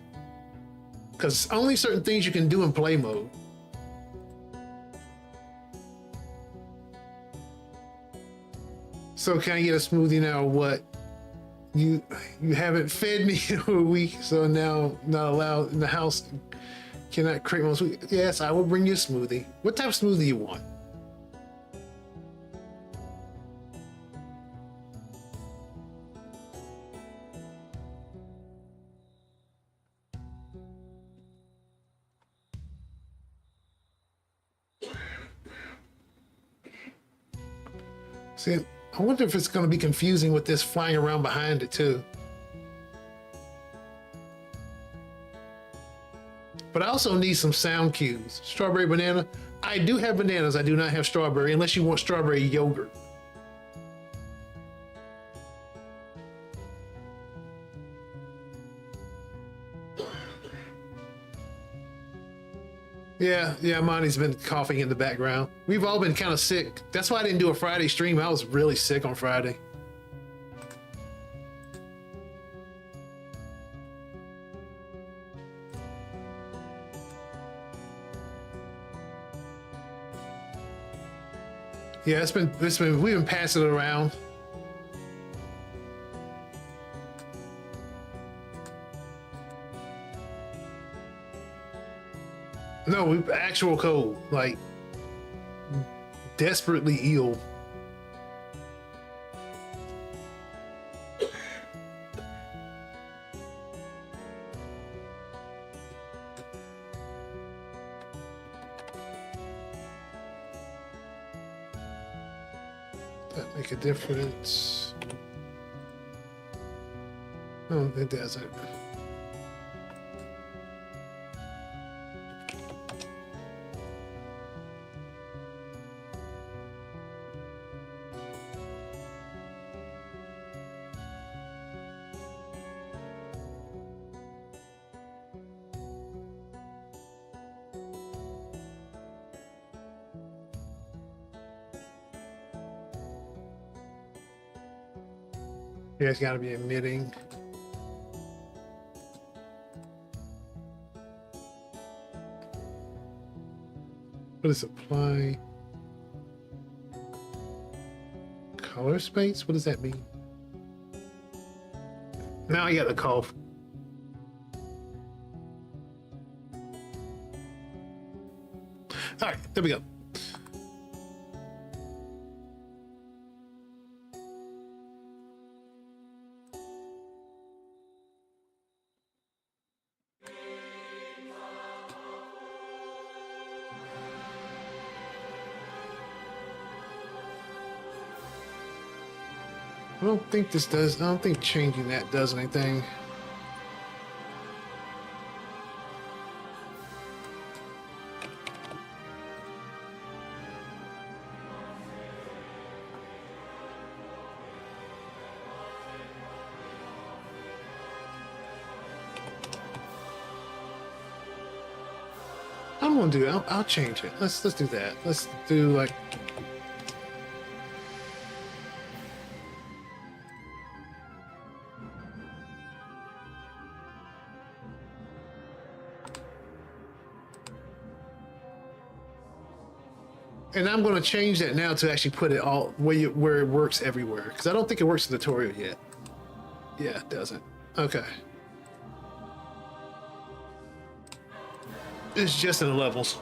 Because only certain things you can do in play mode. So can I get a smoothie now or what? You haven't fed me in a week, so now not allowed in the house. Cannot create one smoothie. Yes, I will bring you a smoothie. What type of smoothie you want? See, I wonder if it's going to be confusing with this flying around behind it too. But I also need some sound cues. Strawberry banana. I do have bananas. I do not have strawberry, unless you want strawberry yogurt. Yeah, Monty's been coughing in the background. We've all been kind of sick. That's why I didn't do a Friday stream. I was really sick on Friday. Yeah, we've been passing it around. No, actual cold, like desperately ill. That make a difference? No, it doesn't. Yeah, it's got to be emitting. What is apply? Color space? What does that mean? Now I got a cough. All right, there we go. I don't think this does. I don't think changing that does anything. I'm gonna do it. I'll change it. Let's do that. Let's do like. And I'm going to change that now to actually put it all where it works everywhere, because I don't think it works in the tutorial yet. Yeah, it doesn't. Okay. It's just in the levels.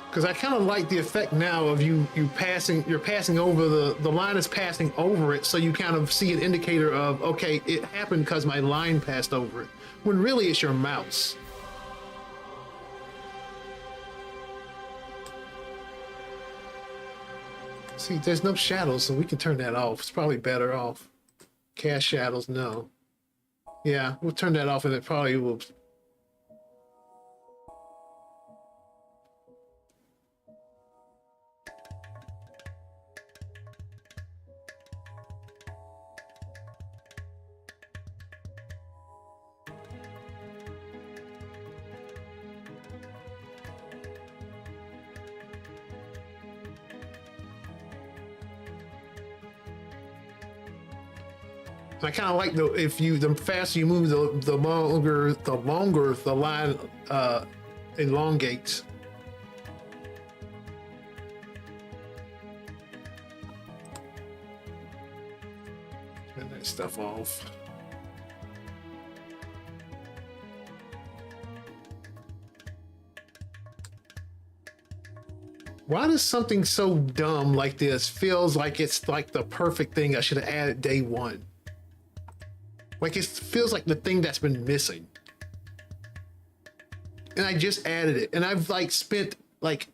Because I kind of like the effect now of you're passing over the line is passing over it, so you kind of see an indicator of, okay, it happened because my line passed over it, when really it's your mouse. See, there's no shadows, so we can turn that off. It's probably better off. Cast shadows, no. Yeah, we'll turn that off and it probably will. I kind of like the faster you move, the longer the line elongates. Turn that stuff off. Why does something so dumb like this feels like it's like the perfect thing I should have added day one? Like it feels like the thing that's been missing. And I just added it. And I've like spent like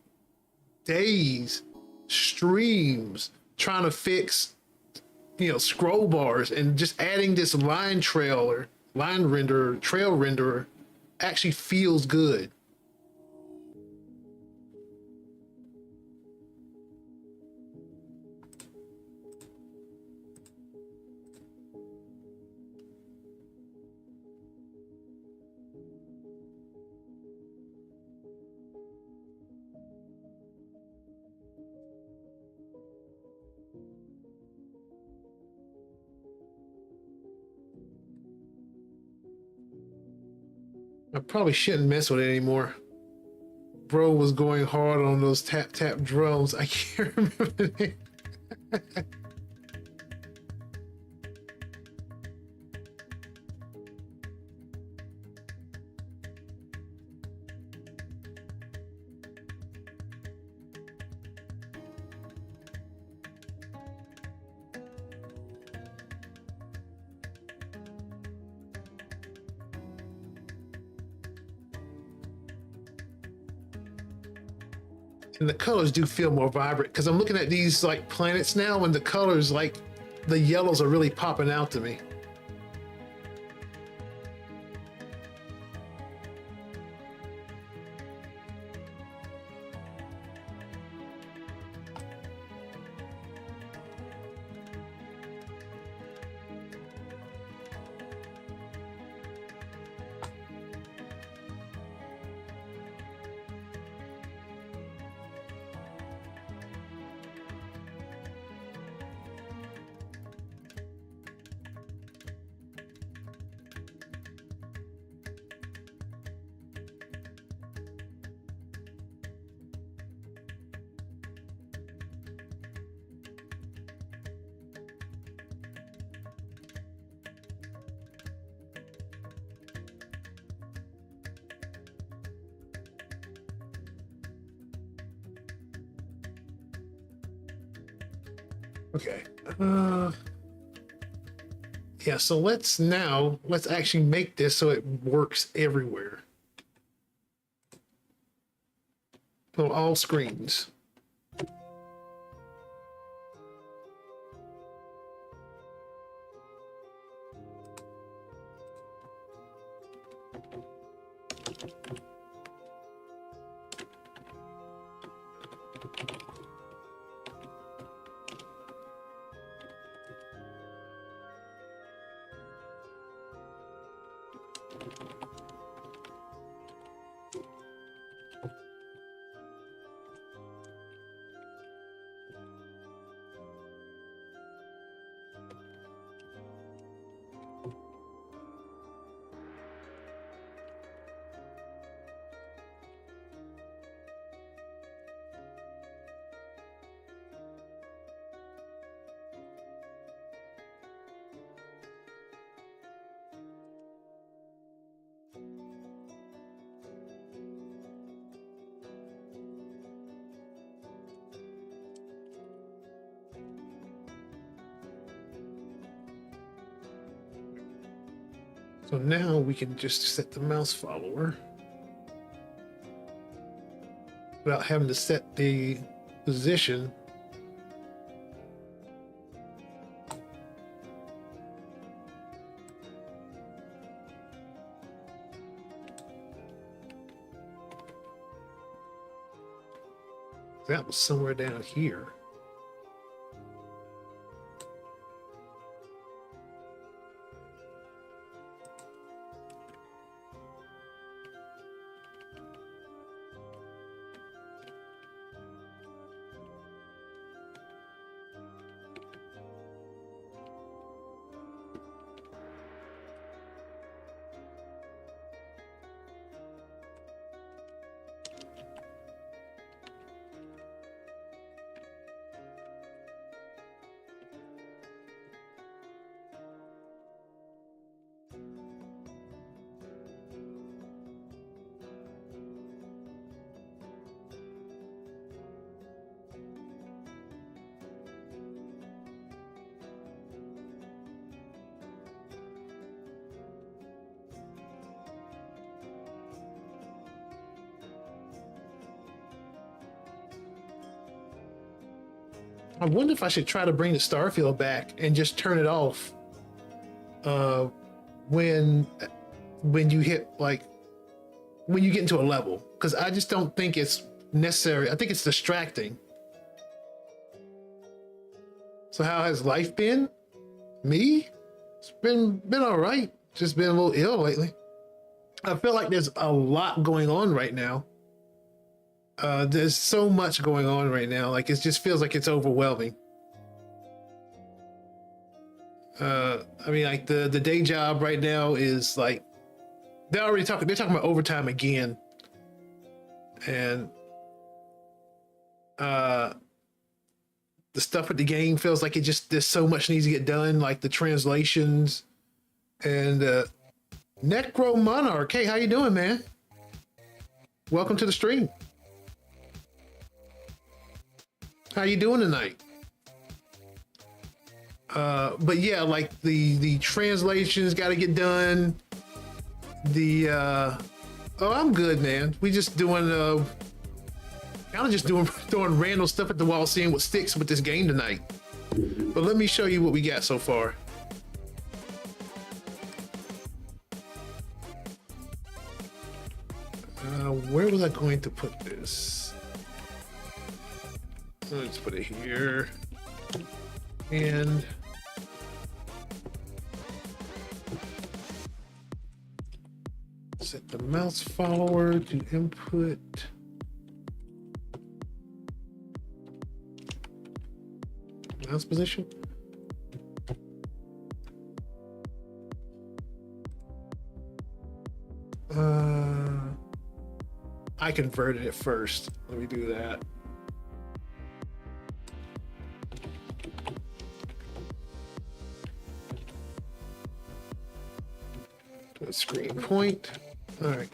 days, streams trying to fix, scroll bars, and just adding this line trail renderer actually feels good. I probably shouldn't mess with it anymore. Bro was going hard on those tap tap drums. I can't remember the name. And the colors do feel more vibrant because I'm looking at these like planets now, and the colors, like the yellows, are really popping out to me. Okay. Yeah, so let's actually make this so it works everywhere. On all screens. So now we can just set the mouse follower without having to set the position. That was somewhere down here. I wonder if I should try to bring the Starfield back and just turn it off when you hit when you get into a level, because I just don't think it's necessary. I think it's distracting. So how has life been? Me? It's been all right. Just been a little ill lately. I feel like there's a lot going on right now. There's so much going on right now. Like, it just feels like it's overwhelming. I mean, like the day job right now is like, they're talking about overtime again. And the stuff with the game feels like there's so much needs to get done, like the translations. And Necro Monarch, hey, how you doing, man? Welcome to the stream. How you doing tonight? But yeah, like the translations got to get done. I'm good, man. We just doing kind of just throwing random stuff at the wall, seeing what sticks with this game tonight. But let me show you what we got so far. Where was I going to put this? Let's put it here. And set the mouse follower to input. Mouse position. I converted it first. Let me do that. To a screen point. All right.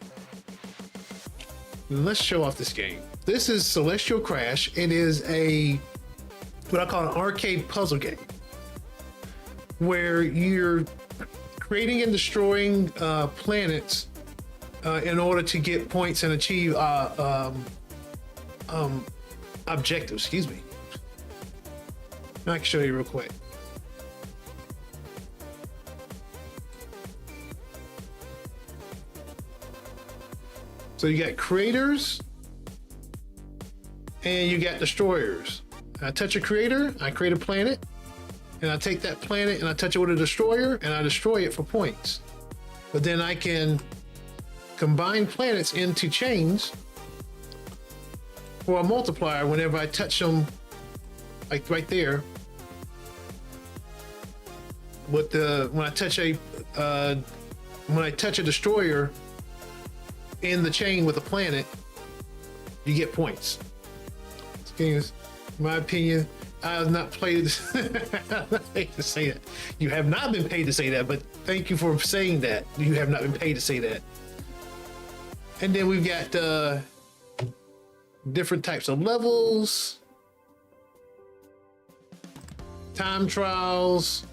Let's show off this game. This is Celestial Crash. It is a what I call an arcade puzzle game, where you're creating and destroying planets in order to get points and achieve objectives. Excuse me. I can show you real quick. So you got creators and you got destroyers. I touch a creator, I create a planet, and I take that planet and I touch it with a destroyer and I destroy it for points. But then I can combine planets into chains for a multiplier whenever I touch them, like right there. With the when I touch a destroyer in the chain with a planet, you get points. This game is, in my opinion, I have not played. I'm not paid to say that. You have not been paid to say that, but thank you for saying that. You have not been paid to say that. And then we've got different types of levels, time trials,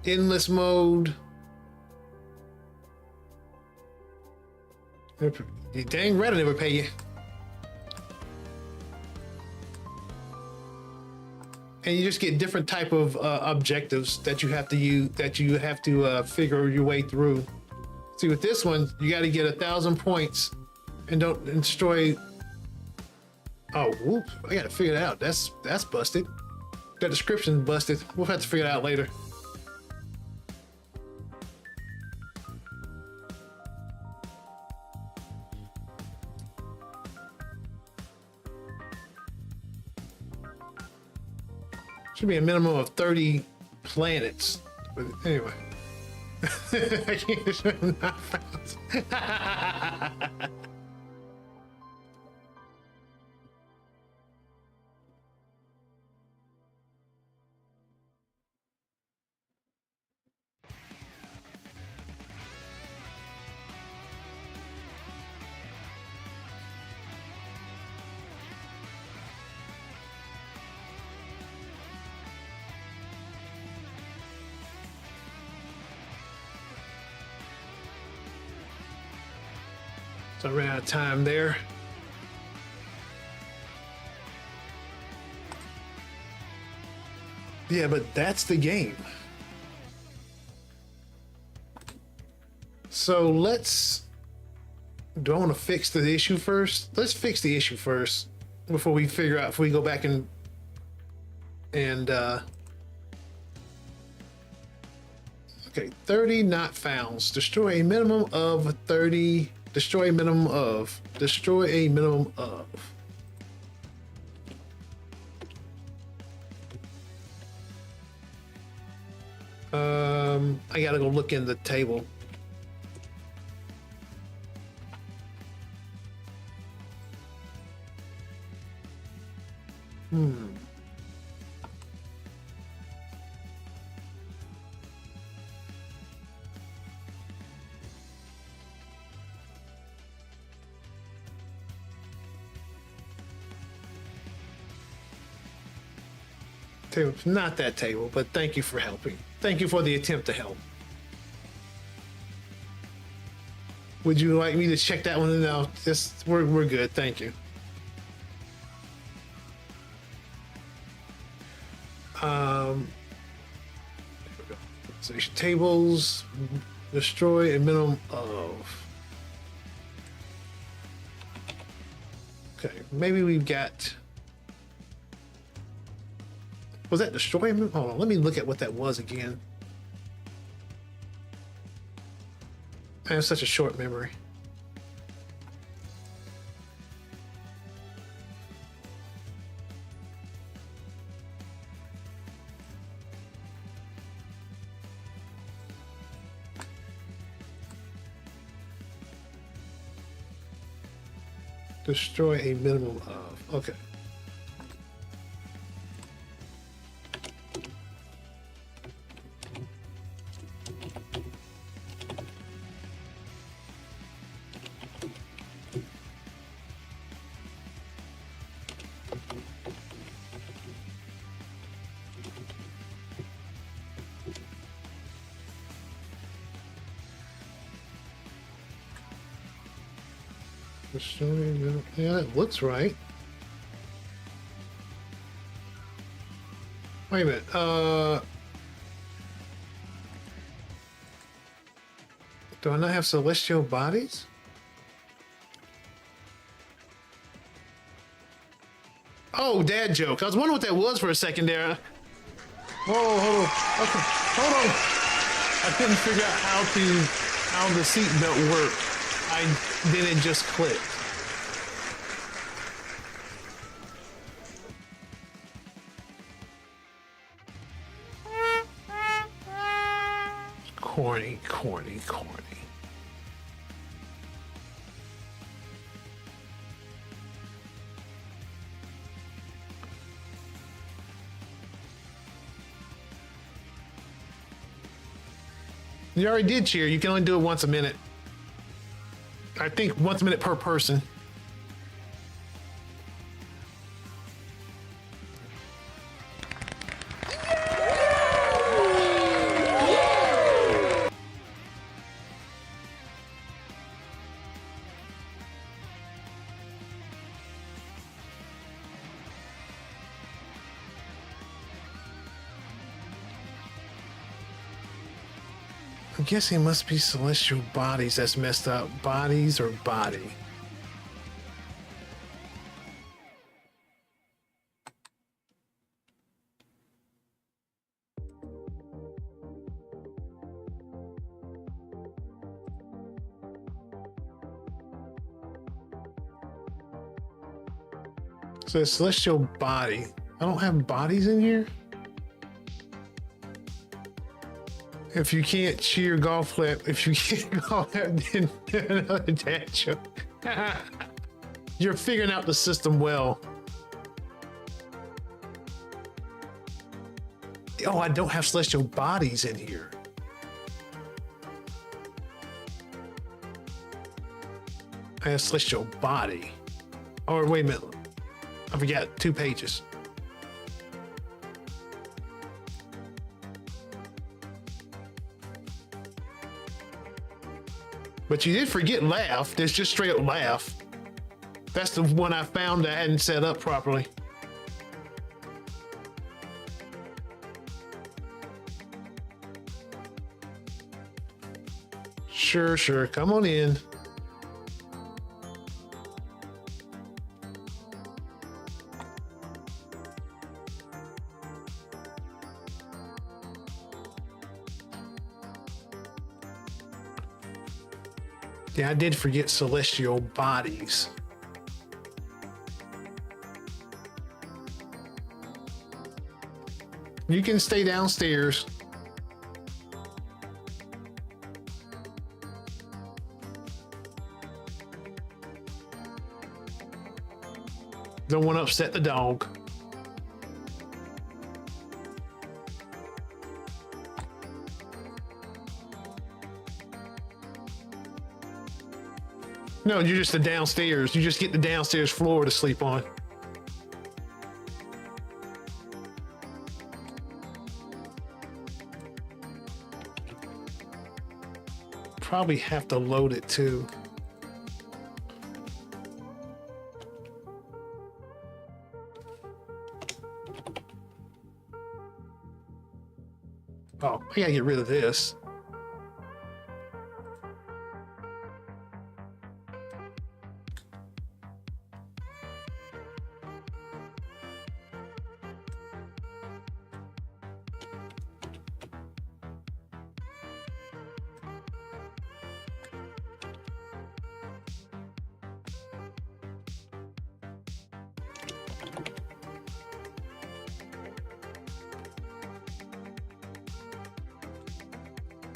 endless mode. You dang right I never pay you. And you just get different type of objectives that you have to use, that you have to figure your way through. See, with this one, you got to get 1,000 points and don't destroy. Oh, whoop! I got to figure it out. That's busted. That description's busted. We'll have to figure it out later. Should be a minimum of 30 planets. But anyway. I can't not found. So I ran out of time there. Yeah, but that's the game. So let's, do I want to fix the issue first? Let's fix the issue first before we figure out, if we go back and okay, 30 not founds. Destroy a minimum of 30. Destroy a minimum of. Destroy a minimum of. I gotta go look in the table. Table, not that table, but thank you for helping. Thank you for the attempt to help. Would you like me to check that one out? Just we're good, thank you. There we go. So tables, destroy a minimum of. Okay, maybe we've got. Was that destroy? Hold on, let me look at what that was again. I have such a short memory. Destroy a minimum of. Okay. Yeah, that looks right. Wait a minute. Do I not have celestial bodies? Oh, dad joke. I was wondering what that was for a second there. Whoa, hold on. Okay, hold on. I couldn't figure out how the seatbelt worked. Then it just clicked. Corny, corny, corny. You already did cheer. You can only do it once a minute. I think once a minute per person. I'm guessing it must be celestial bodies that's messed up. Bodies or body? So celestial body. I don't have bodies in here? If you can't cheer golf clap, if you can't golf clap, then another dad joke. You're figuring out the system well. Oh, I don't have celestial bodies in here. I have celestial body. Or wait a minute. I forgot 2 pages. But you did forget laugh. There's just straight up laugh. That's the one I found I hadn't set up properly. Sure, sure. Come on in. Yeah, I did forget celestial bodies. You can stay downstairs. Don't want to upset the dog. No, you're just the downstairs. You just get the downstairs floor to sleep on. Probably have to load it too. Oh, I gotta get rid of this.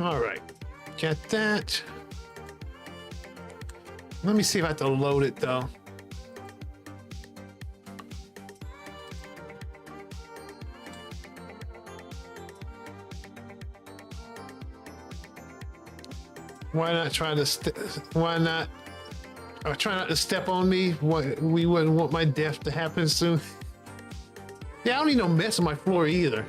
All right, got that. Let me see if I have to load it though. Why not try to? Why not? Try not to step on me. We wouldn't want my death to happen soon. Yeah, I don't need no mess on my floor either.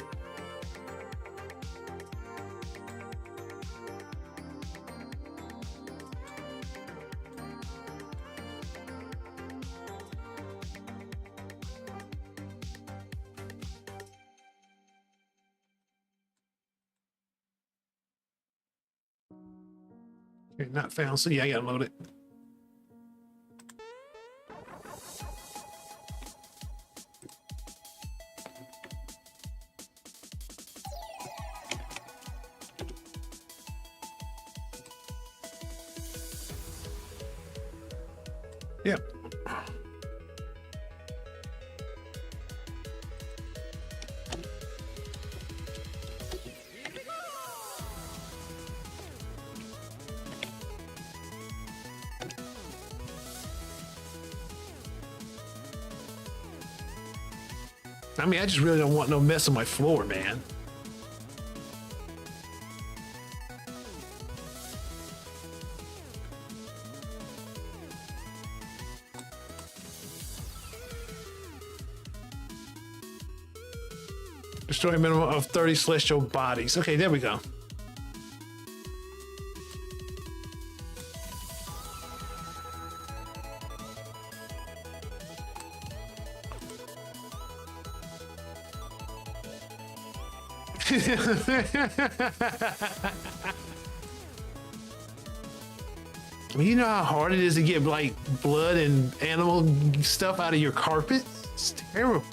Okay, not found. So yeah, I gotta load it. Yep. I mean, I just really don't want no mess on my floor, man. Destroy a minimum of 30 celestial bodies. Okay, there we go. You know how hard it is to get like blood and animal stuff out of your carpet? It's terrible.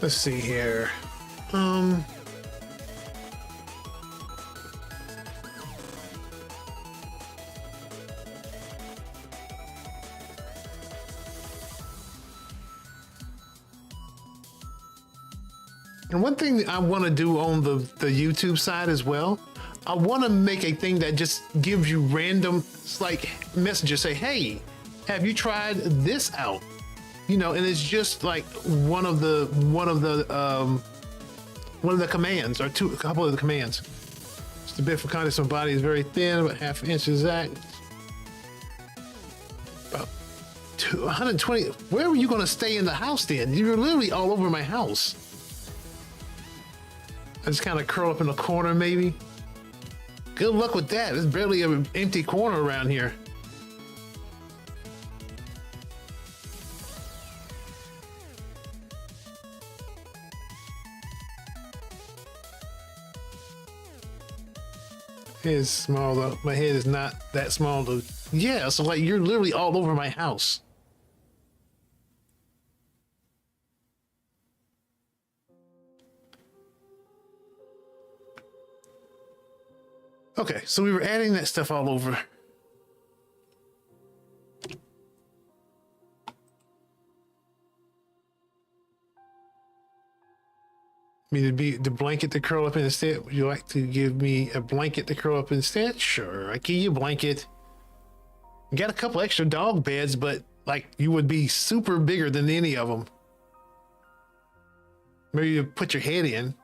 Let's see here. And one thing I want to do on the YouTube side as well, I want to make a thing that just gives you random like messages. Say, hey, have you tried this out? You know, and it's just like one of the commands, or a couple of the commands. Just a bit for context. My body is very thin, about half an inch exact. About 120. Where were you going to stay in the house then? You're literally all over my house. I just kind of curl up in the corner, maybe. Good luck with that. There's barely an empty corner around here. Head is small though. My head is not that small though. Yeah, so like you're literally all over my house. Okay, so we were adding that stuff all over. Me to be the blanket to curl up in instead. Would you like to give me a blanket to curl up instead? Sure, I give you a blanket. You got a couple extra dog beds, but like you would be super bigger than any of them. Maybe you put your head in.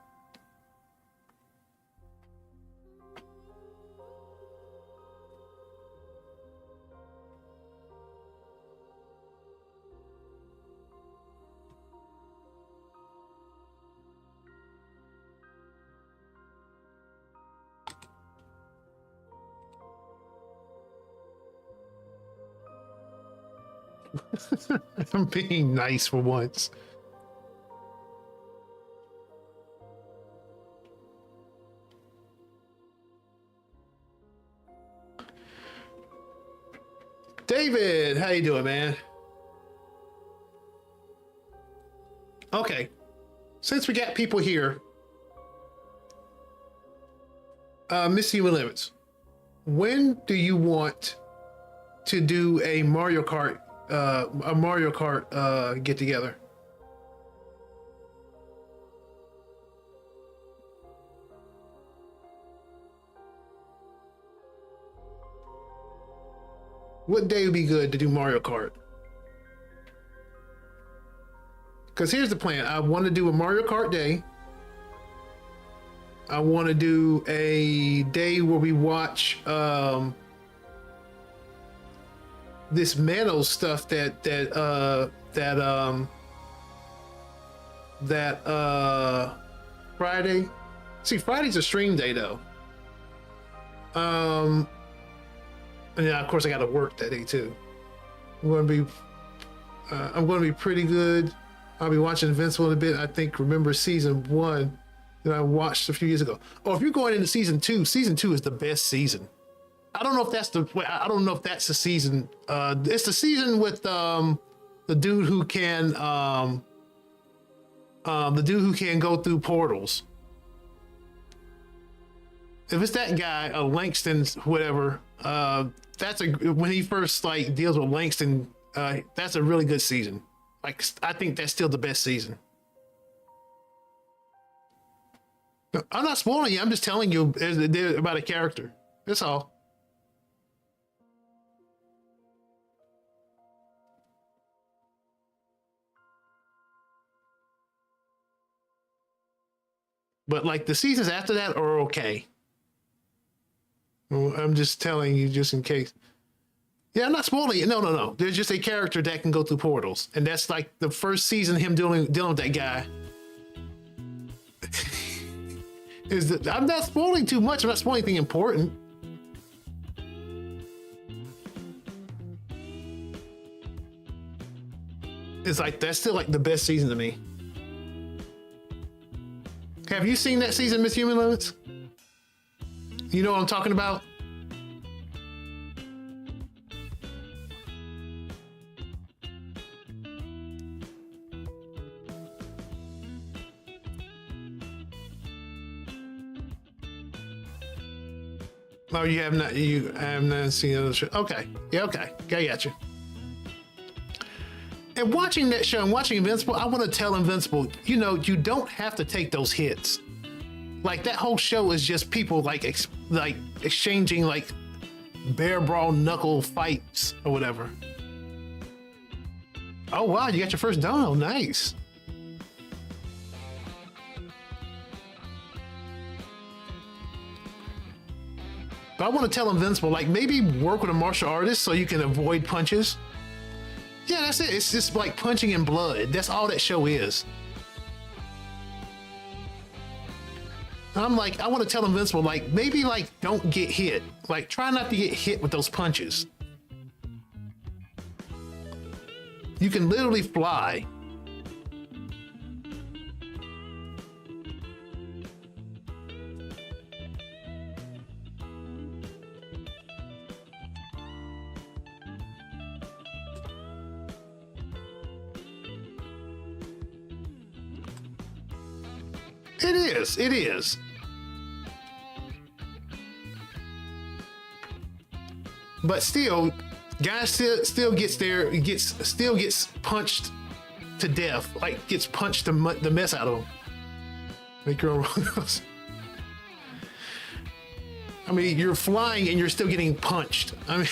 I'm being nice for once. David, how you doing, man? Okay, since we got people here, Missy Limits, when do you want to do a Mario Kart get together? What day would be good to do Mario Kart? Because here's the plan. I want to do a Mario Kart day. I want to do a day where we watch this Manos stuff that Friday. See, Friday's a stream day though. And yeah, of course I got to work that day too. I'm going to be pretty good. I'll be watching Invincible in a bit. I think remember season 1 that I watched a few years ago. Oh, if you're going into season 2 is the best season. I don't know if that's the season. It's the season with the dude who can go through portals. If it's that guy, Langston's whatever, when he first like deals with Langston, that's a really good season. Like, I think that's still the best season. I'm not spoiling you. I'm just telling you about a character. That's all. But like the seasons after that are okay. I'm just telling you just in case. Yeah, I'm not spoiling it. No. There's just a character that can go through portals. And that's like the first season, him dealing with that guy. I'm not spoiling too much. I'm not spoiling anything important. It's like, that's still like the best season to me. Have you seen that season, Miss Human Limits? You know what I'm talking about? No, you have not. You have not seen other show. Okay, yeah, okay, I got you. And watching that show and watching Invincible, I want to tell Invincible, you you don't have to take those hits. Like, that whole show is just people like exchanging like bear brawl knuckle fights or whatever. Oh wow, you got your first dono, nice. But I want to tell Invincible, like, maybe work with a martial artist so you can avoid punches. Yeah, that's it. It's just like punching in blood. That's all that show is. I'm like, I want to tell Invincible, like, maybe like don't get hit. Like, try not to get hit with those punches. You can literally fly. It is. But still, guys still gets punched to death. Like, gets punched the mess out of them. Make your own rules. I mean, you're flying and you're still getting punched. I mean.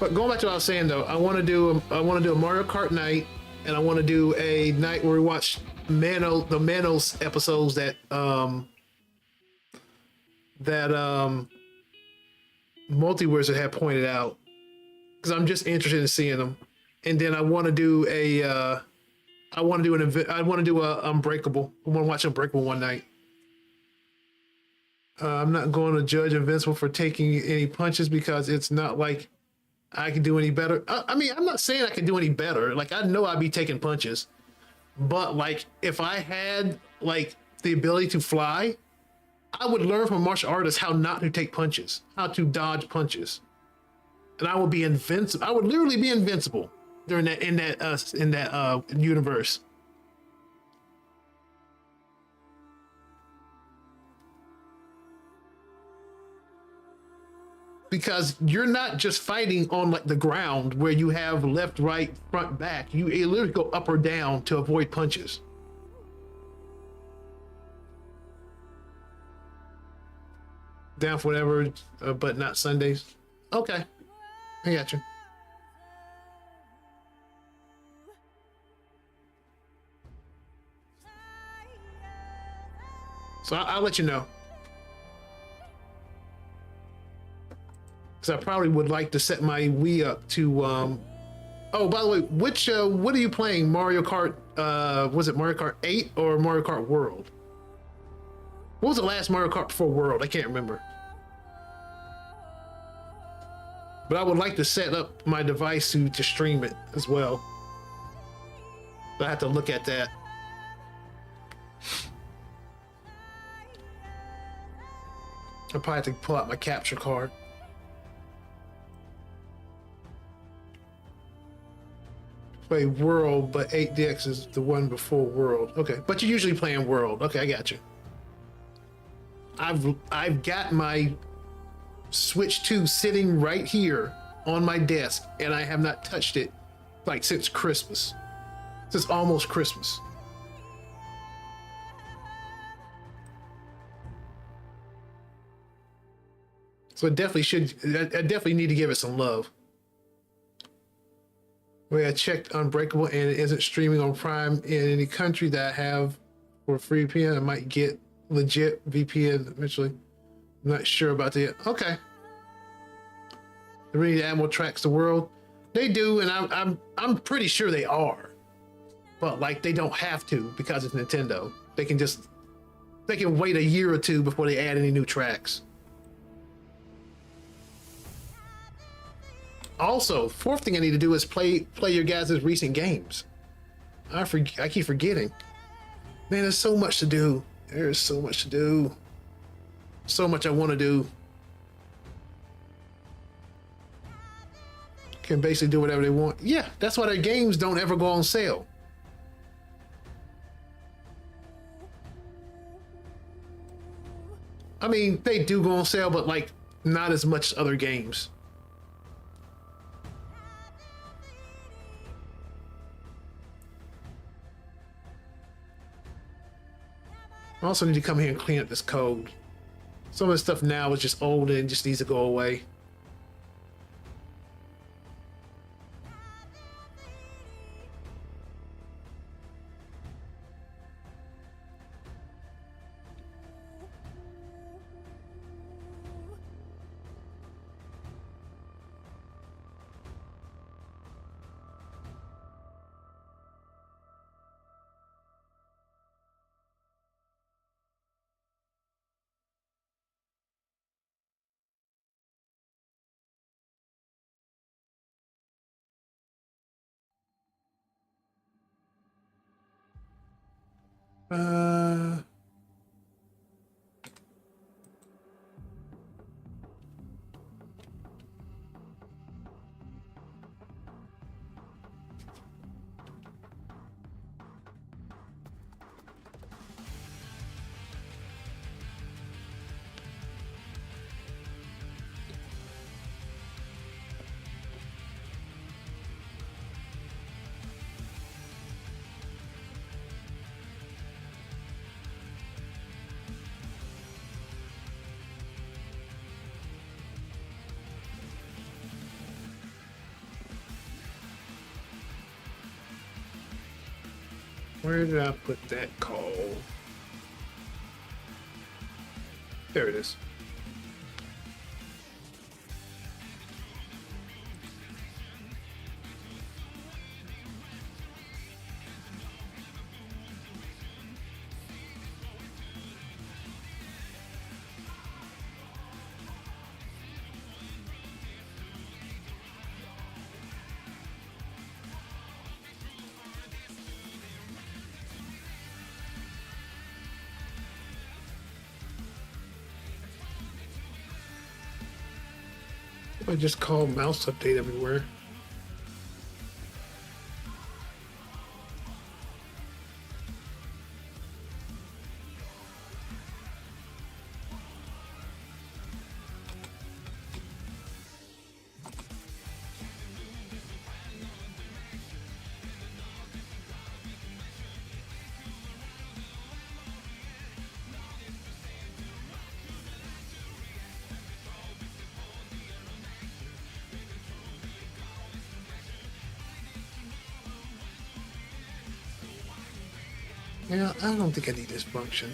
But going back to what I was saying though, I want to do a Mario Kart night, and I want to do a night where we watch the Manos episodes that multipliers had pointed out, because I'm just interested in seeing them. And then I want to do Unbreakable. I want to watch Unbreakable one night. I'm not going to judge Invincible for taking any punches, because it's not like I can do any better. I mean, I'm not saying I can do any better. Like, I know I'd be taking punches, but like, if I had like the ability to fly, I would learn from a martial artist how not to take punches, how to dodge punches, and I would be invincible. I would literally be invincible during that in that universe. because you're not just fighting on like the ground where you have left, right, front, back. You literally go up or down to avoid punches. Down for whatever, but not Sundays. Okay, I got you. So I'll let you know. Because I probably would like to set my Wii up to. Oh, by the way, which what are you playing? Mario Kart? Was it Mario Kart 8 or Mario Kart World? What was the last Mario Kart before World? I can't remember. But I would like to set up my device to stream it as well. But I have to look at that. I'll probably have to pull out my capture card. Play World, but 8DX is the one before World. Okay, but you're usually playing World. Okay, I got you. I've got my Switch 2 sitting right here on my desk, and I have not touched it like since Christmas. Since almost Christmas. So it definitely should. I definitely need to give it some love. Where I checked Unbreakable and it isn't streaming on Prime in any country that I have for free VPN. I might get legit VPN eventually. I'm not sure about that. Okay. They really need to add more tracks to World. They do, and I'm pretty sure they are. But like they don't have to because it's Nintendo. They can wait a year or two before they add any new tracks. Also, fourth thing I need to do is play your guys' recent games. I keep forgetting. Man, there's so much to do. There's so much to do. So much I want to do. Can basically do whatever they want. Yeah, that's why their games don't ever go on sale. I mean, they do go on sale, but like not as much as other games. I also need to come here and clean up this code. Some of the stuff now is just old and just needs to go away. Uh, where did I put that call? There it is. I just call mouse update everywhere. Yeah, I don't think I need this function.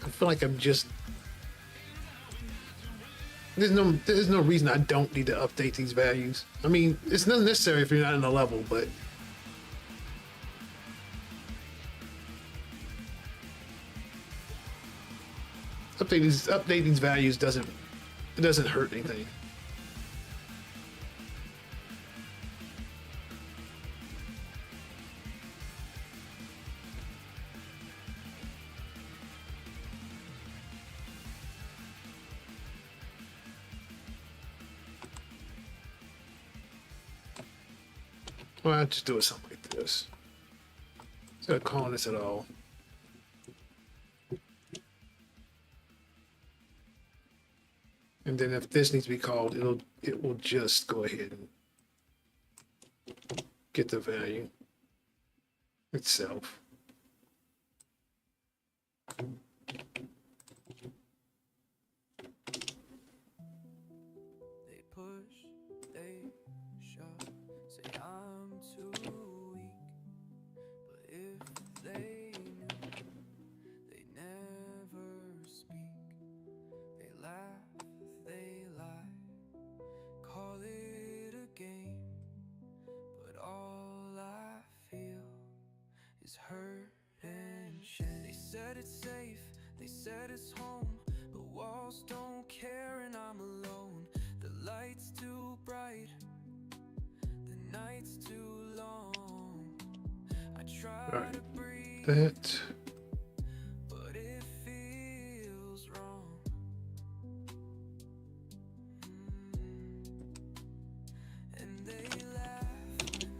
I feel like I'm just... There's no reason I don't need to update these values. I mean, it's not necessary if you're not in a level, but... Update these values doesn't hurt anything. Well, I'll just do it something like this. Instead of calling this at all. And then if this needs to be called, it will just go ahead and get the value itself. They push, they shove, say I'm too weak. But if they knew, they never speak. They laugh, they lie, call it a game. But all I feel is hurt and shame. They said it's safe, they said it's home, but walls don't care and I'm alone. The light's too bright, the night's too long. I try to breathe That. but it feels wrong. And they laugh,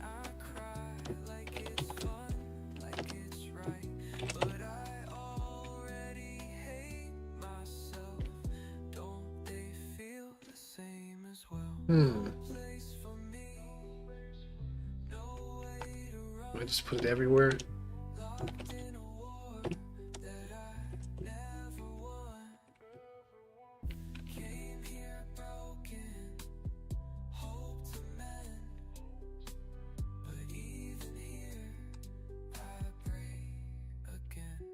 I cry like it's fun, like it's right. But I already hate myself. Don't they feel the same as well? No place for me, no way to run. I just put it everywhere. Locked in a war that I never won. Came here broken, hope to mend. But even here, I break again.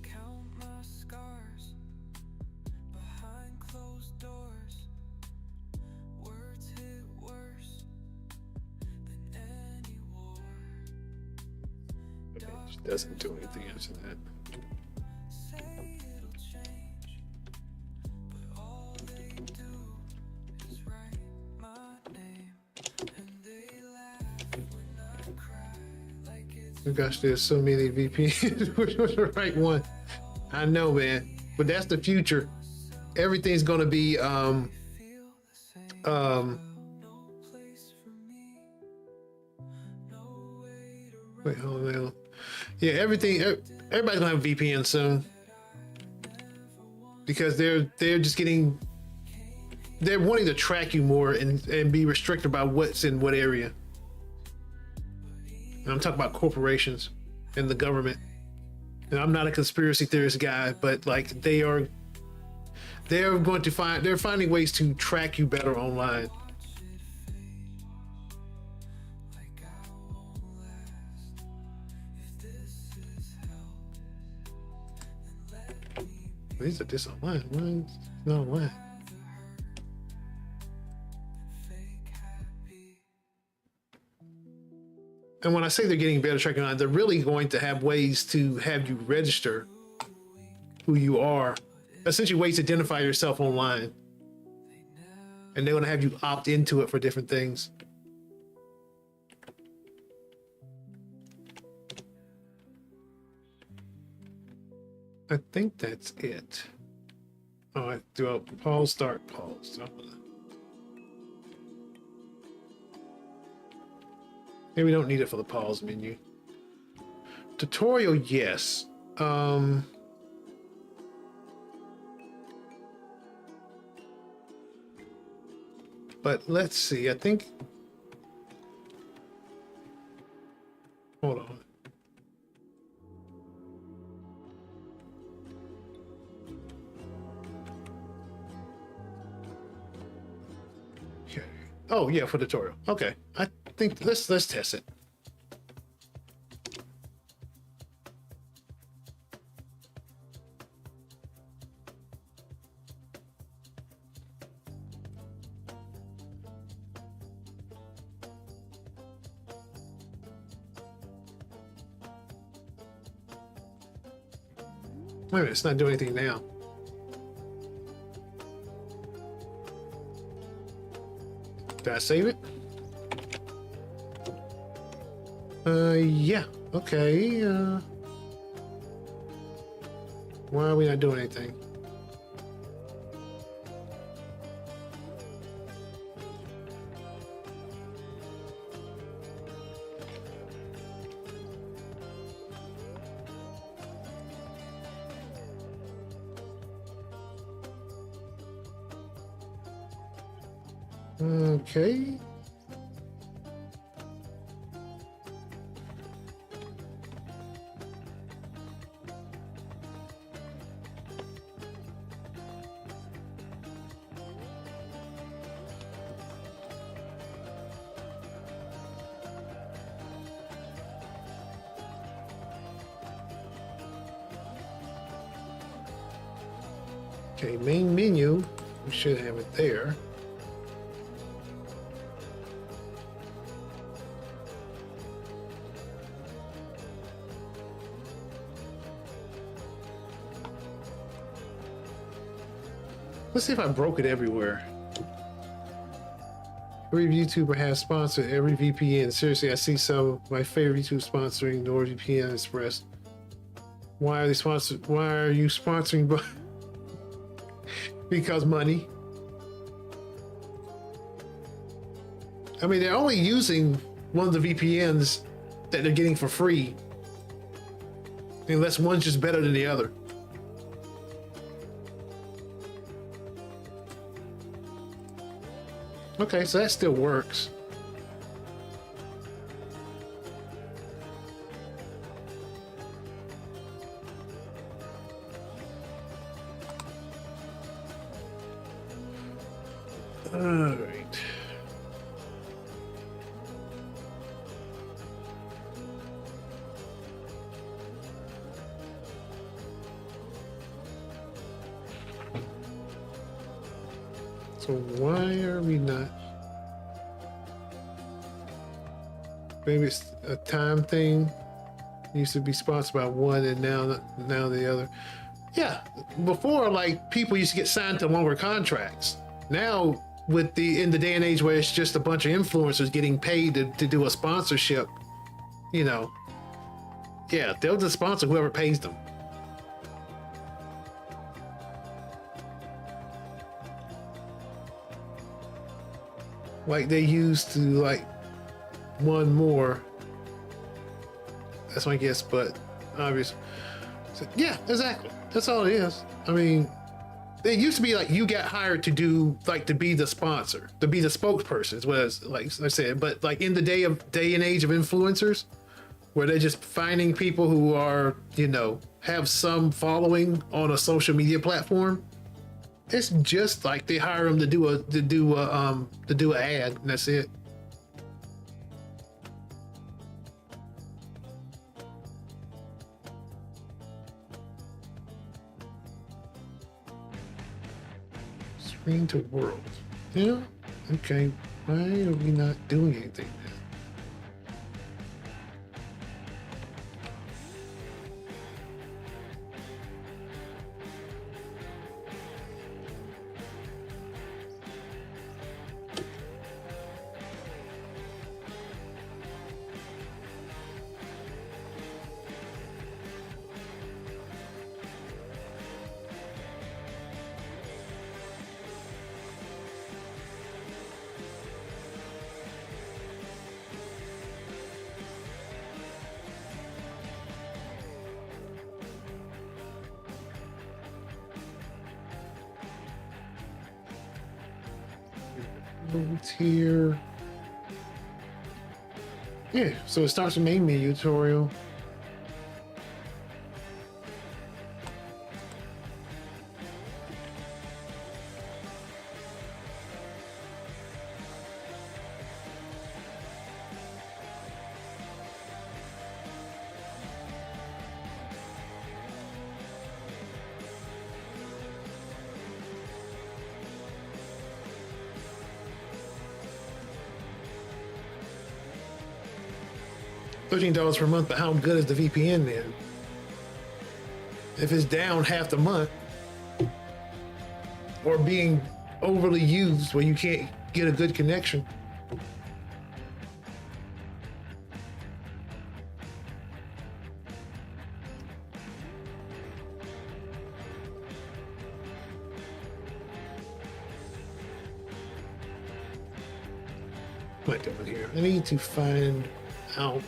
Count my scars behind closed doors. Words hit worse than any war. Okay, it just doesn't do anything after that. Say it'll change, but all they do is write my name. And they laugh when I cry like it's Oh gosh, there's so many VPNs. Which was the right one? I know, man. But that's the future. Everything's gonna be feel the same. No place for me, no way to run. wait, hold on. Yeah, everybody's gonna have VPN soon. Because they're just getting, they're wanting to track you more and be restricted about what's in what area. And I'm talking about corporations and the government. And I'm not a conspiracy theorist guy, but like they're finding ways to track you better online. Like I won't last. If this is hell, then let me These are just online. Mine's not online. fake happy. And when I say they're getting better tracking online, they're really going to have ways to have you register who you are. Essentially ways to identify yourself online. And they're going to have you opt into it for different things. I think that's it. All right, do a pause, start, pause. Maybe we don't need it for the pause menu. Tutorial, yes. But let's see, I think. Hold on. Okay. Oh yeah, for tutorial. Okay. I think let's test it. Wait a minute, it's not doing anything now. Did I save it? Yeah. Okay. Why are we not doing anything? Okay. Okay, main menu. We should have it there. Let's see if I broke it everywhere. Every YouTuber has sponsored every VPN. Seriously, I see some of my favorite YouTube sponsoring NordVPN Express. Why are they sponsored? Why are you sponsoring? Because money. I mean, they're only using one of the VPNs that they're getting for free, unless one's just better than the other. Okay, so that still works. All right. So why are we not? Maybe it's a time thing. It used to be sponsored by one, and now the other. Yeah, before, like, people used to get signed to longer contracts. Now, in the day and age where it's just a bunch of influencers getting paid to do a sponsorship, you know, yeah, they'll just sponsor whoever pays them. Like they used to, like, one more. That's my guess, but obviously, so, yeah, exactly. That's all it is. I mean, it used to be like you got hired to do, like, to be the sponsor, to be the spokesperson, is what it's, like I said. But like in the day and age of influencers, where they're just finding people who are, you know, have some following on a social media platform. It's just like they hire them to do an ad, and that's it. Screen to world. Yeah. Okay. Why are we not doing anything then? Here. Yeah, so it starts with main menu tutorial. $13 per month, but how good is the VPN then? if it's down half the month or being overly used where you can't get a good connection. What am I doing here? I need to find out.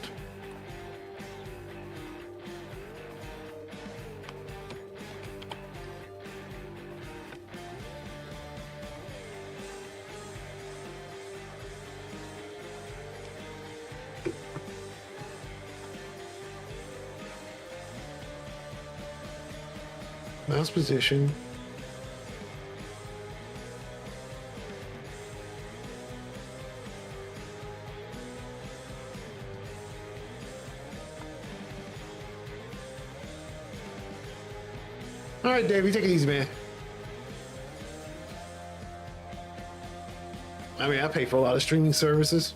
Mouse position. All right, Dave, you take it easy, man. I mean, I pay for a lot of streaming services.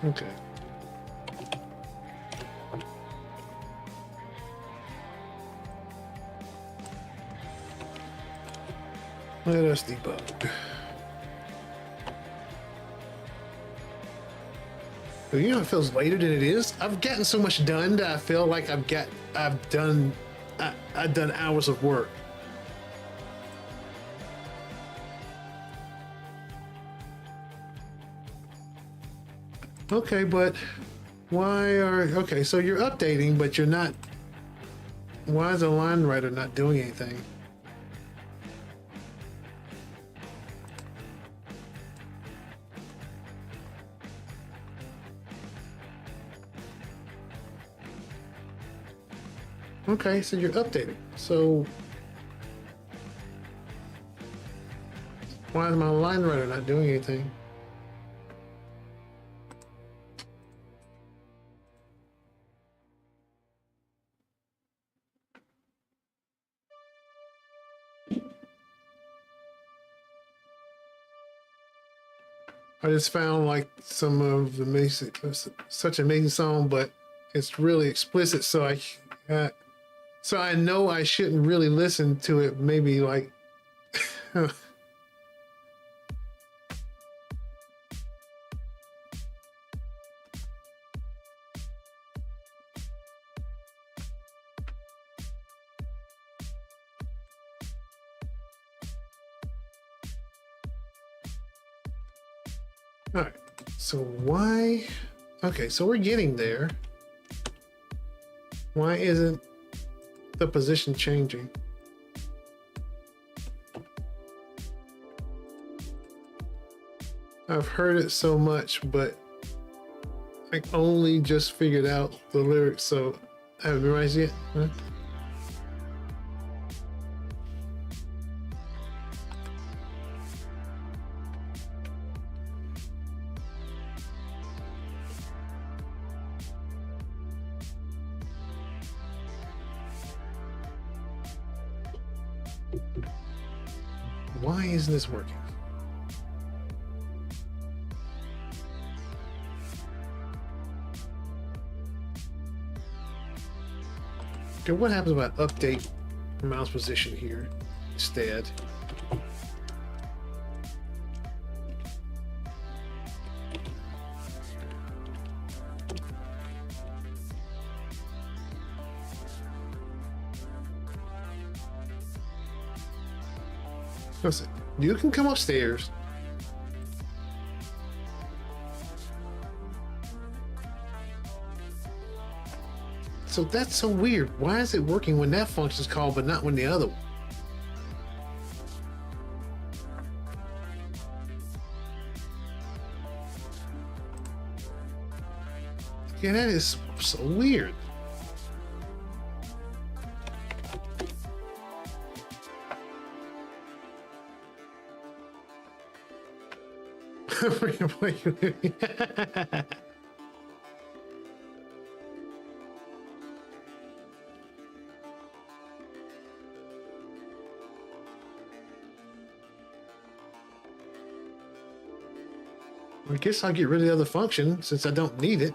Okay. Let us debug. You know, it feels later than it is. I've gotten so much done that I feel like I've done hours of work. Okay, but okay, so you're updating, but you're not. Why is the line writer not doing anything? Okay, so you're updating. So why is my line writer not doing anything? I just found like some of the music, such an amazing song, but it's really explicit. So I know I shouldn't really listen to it. Maybe like, all right. So why? Okay, so we're getting there. Why isn't the position changing? I've heard it so much, but I only just figured out the lyrics, so I haven't memorized yet. Huh? Why isn't this working? Okay, what happens if I update mouse position here instead? Listen, you can come upstairs. So that's so weird. Why is it working when that function is called, but not when the other one? Yeah, that is so weird. I guess I'll get rid of the other function since I don't need it.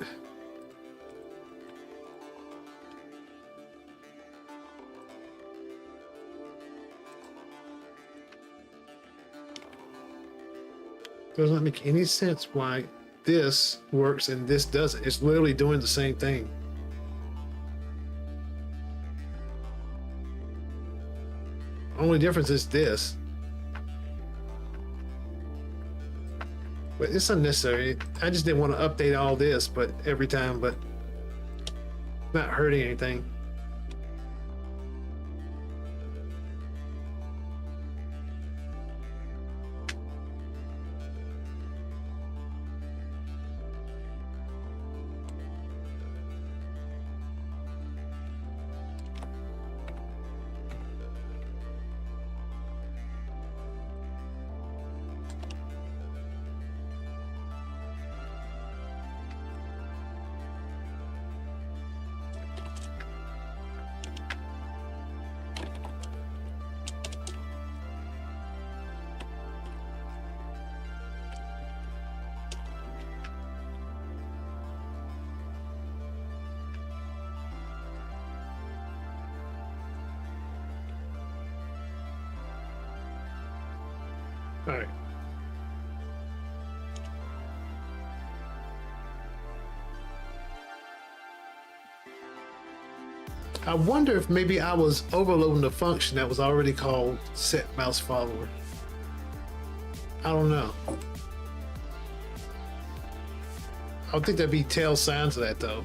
Doesn't make any sense why this works and this doesn't. It's literally doing the same thing. Only difference is this. But it's unnecessary. I just didn't want to update all this, but every time, but not hurting anything. All right. I wonder if maybe I was overloading the function that was already called set mouse follower. I don't know. I don't think there'd be tail signs of that though.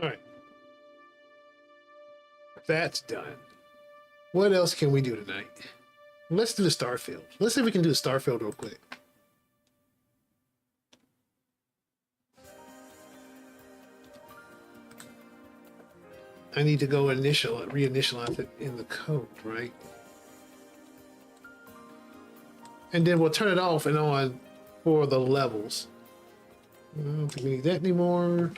All right. That's done. What else can we do tonight? Let's do the star field. Let's see if we can do the star field real quick. I need to go reinitialize it in the code, right? And then we'll turn it off and on for the levels. I don't think we need that anymore.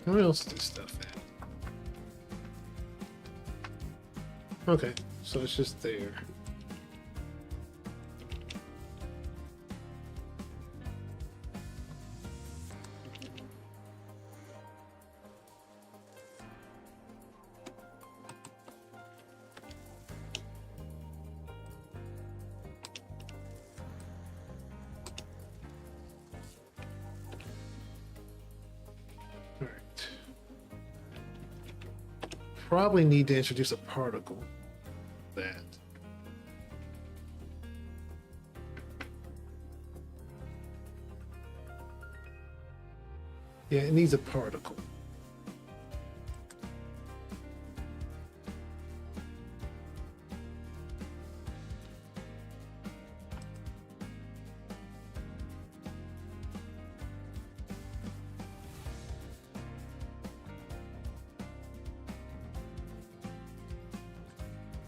Where else is this stuff at? Okay, so it's just there. Probably need to introduce a particle. That. Yeah, it needs a particle.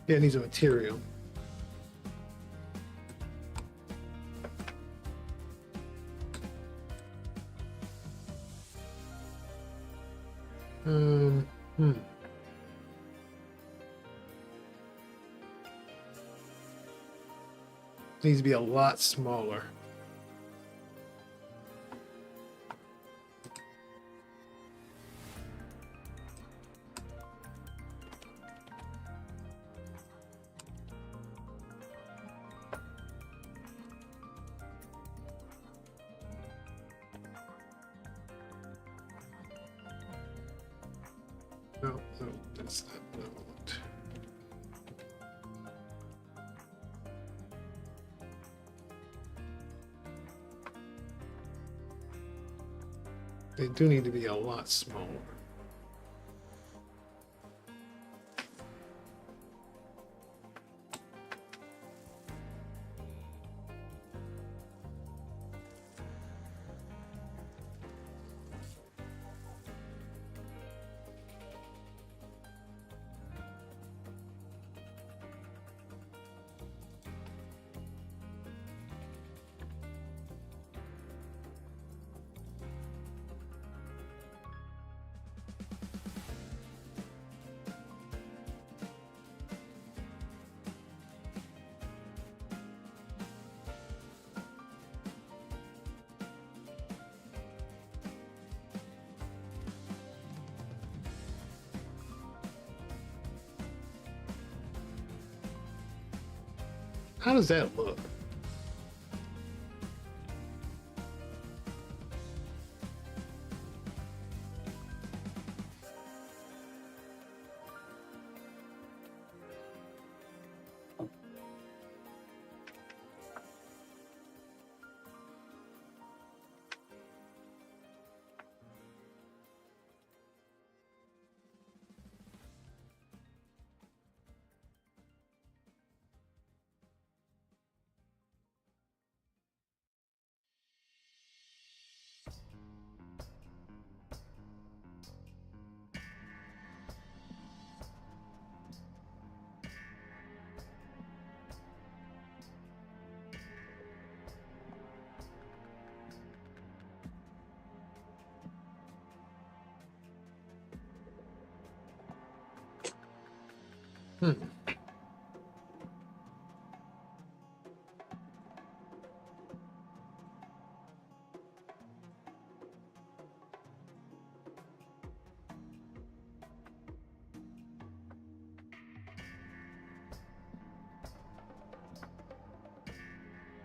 Yeah, it needs a material. needs to be a lot smaller. No, that's not what I want. They do need to be a lot smaller. How does that look? Hmm.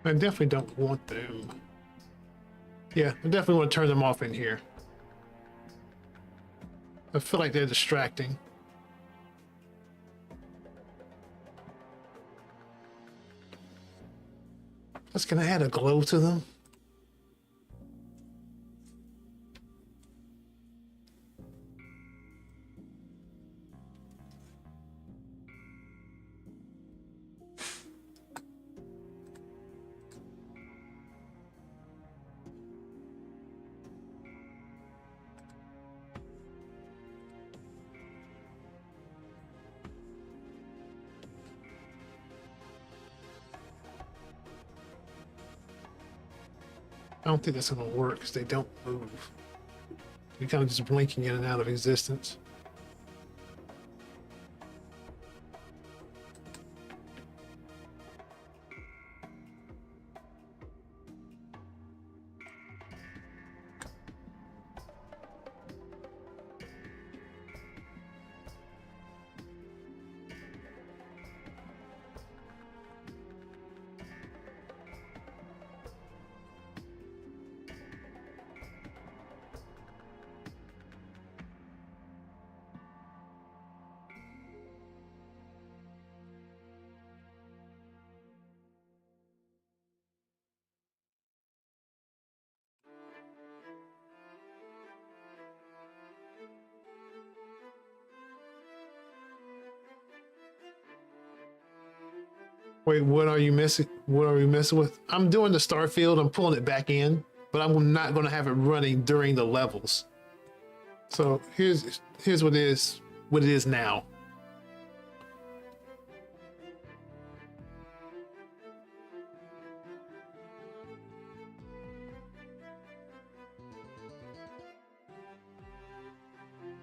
I definitely don't want them. Yeah, I definitely want to turn them off in here. I feel like they're distracting. Let's gonna add a glow to them. I don't think that's gonna work because they don't move. They're kind of just blinking in and out of existence. Wait, what are you messing? What are we messing with? I'm doing the star field. I'm pulling it back in, but I'm not going to have it running during the levels. So here's what it is now.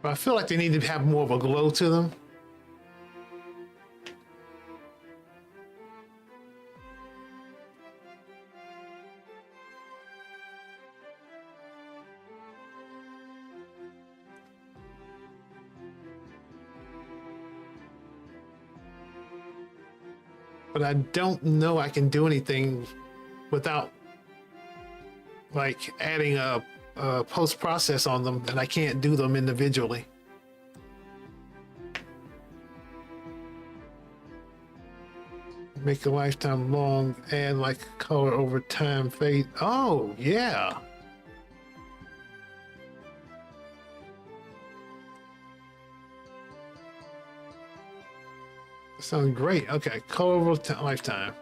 But I feel like they need to have more of a glow to them. but I don't know I can do anything without like adding a post process on them, and I can't do them individually. Make a lifetime long, add like color over time, fade. Oh, yeah. That sounds great. Okay, color over lifetime.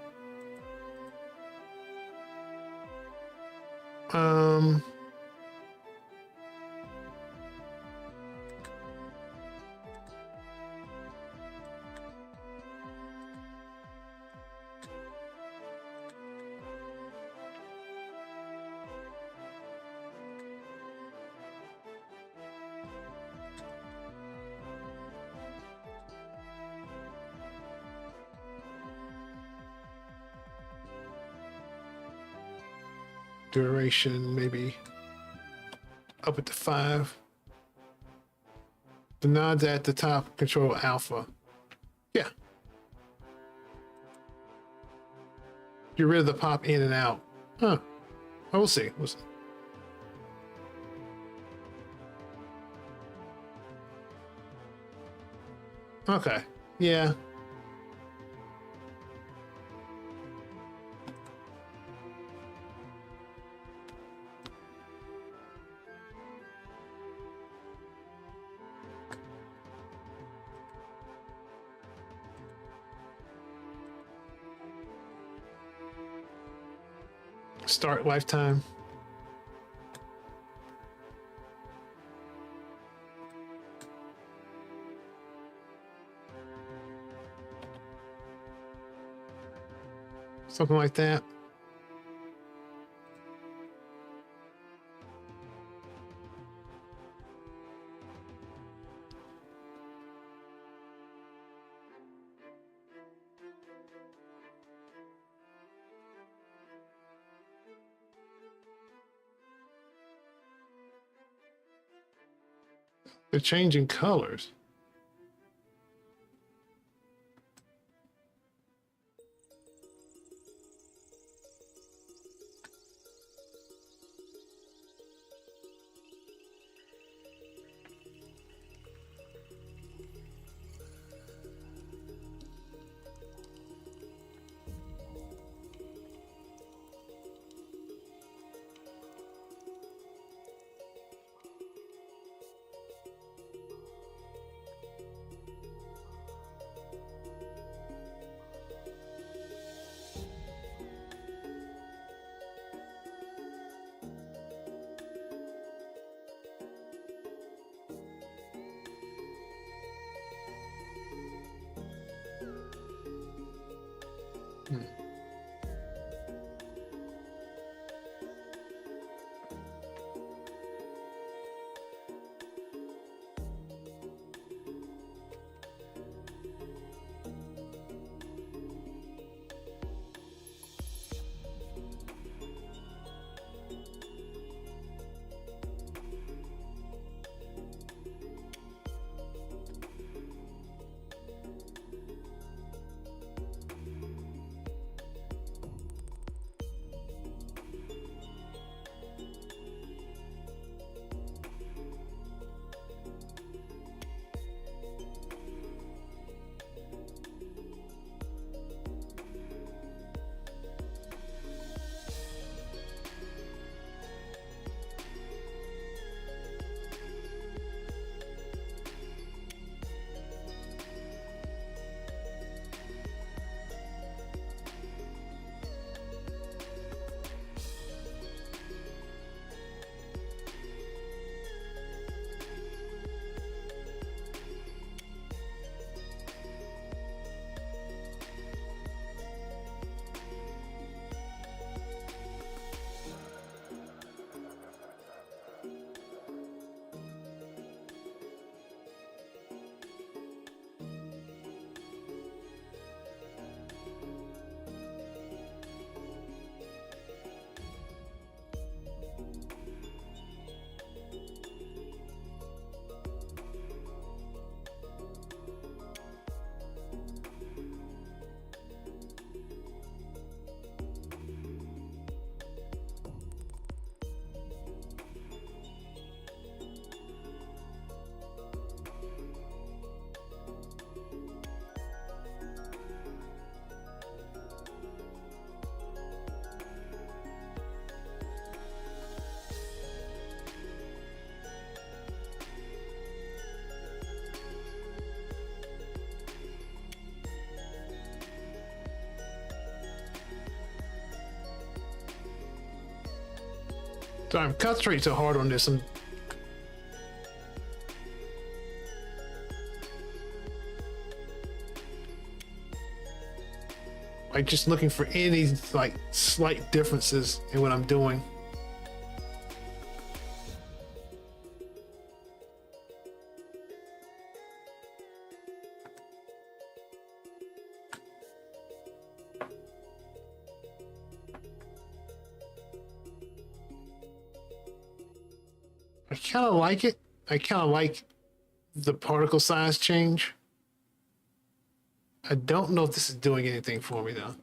Duration, maybe up it to 5. The nods at the top control alpha. Yeah. Get rid of the pop in and out. Huh. Oh, we'll see. We'll see. Okay. Yeah. Start lifetime. Something like that. They're changing colors. So I'm concentrating so hard on this. Like just looking for any like slight differences in what I'm doing. I kind of like it. I kind of like the particle size change. I don't know if this is doing anything for me though.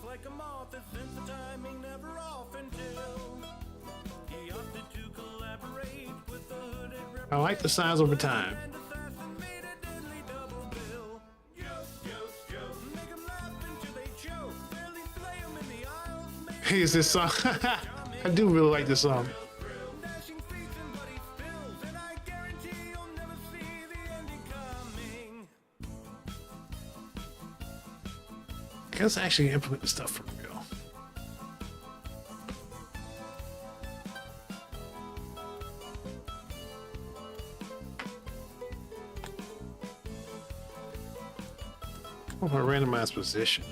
Like a moth, since the timing never off until he opted to collaborate with the hooded I like the size over time. and assassin made a deadly double bill. Joke, make 'em laugh until they choke, barely slay 'em in the aisles, make Hey, is this song? I do really like this song. dashing feats and bloody spills, and I guarantee you'll never see the ending coming. Let's actually implement this stuff for real. What about randomized position?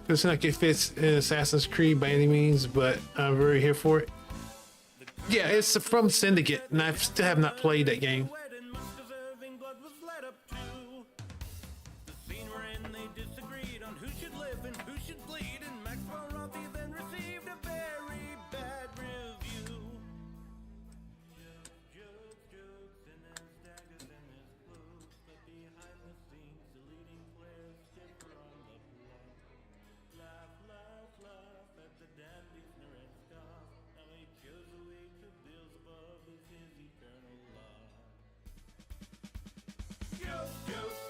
It's not like it fits in Assassin's Creed by any means, but I'm very here for it. Yeah, it's from Syndicate, and I still have not played that game. Wed and most deserving blood was led up to the scene wherein they disagreed on who should live and who should bleed, and Maxwell Rothy then received a very bad review. Jokes, and there's daggers and there's clothes, but behind the scenes the leading players differ on the plot. Laugh at the damned ignorant scoff. How he chose a way to Beelzebub is his eternal law.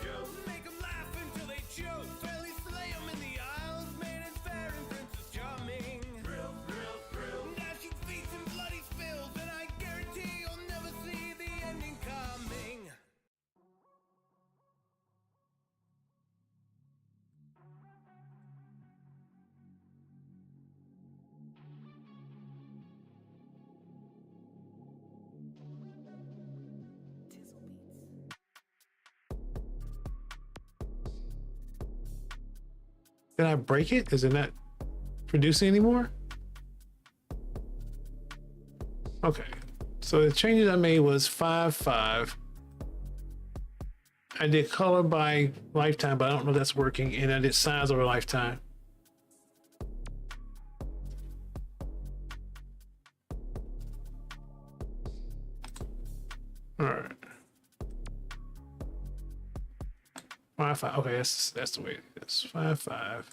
Joke, make 'em laugh until they choke. Fairly slay 'em in the aisles, made it fair and Princess Charming. Thrill, dashing feats and bloody spills, and I guarantee you'll never see the ending coming. Did I break it? Is it not producing anymore? Okay. So the changes I made was 5.5. I did color by lifetime, but I don't know if that's working. And I did size over lifetime. All right. 5.5. Okay, that's the way it is. 5.5.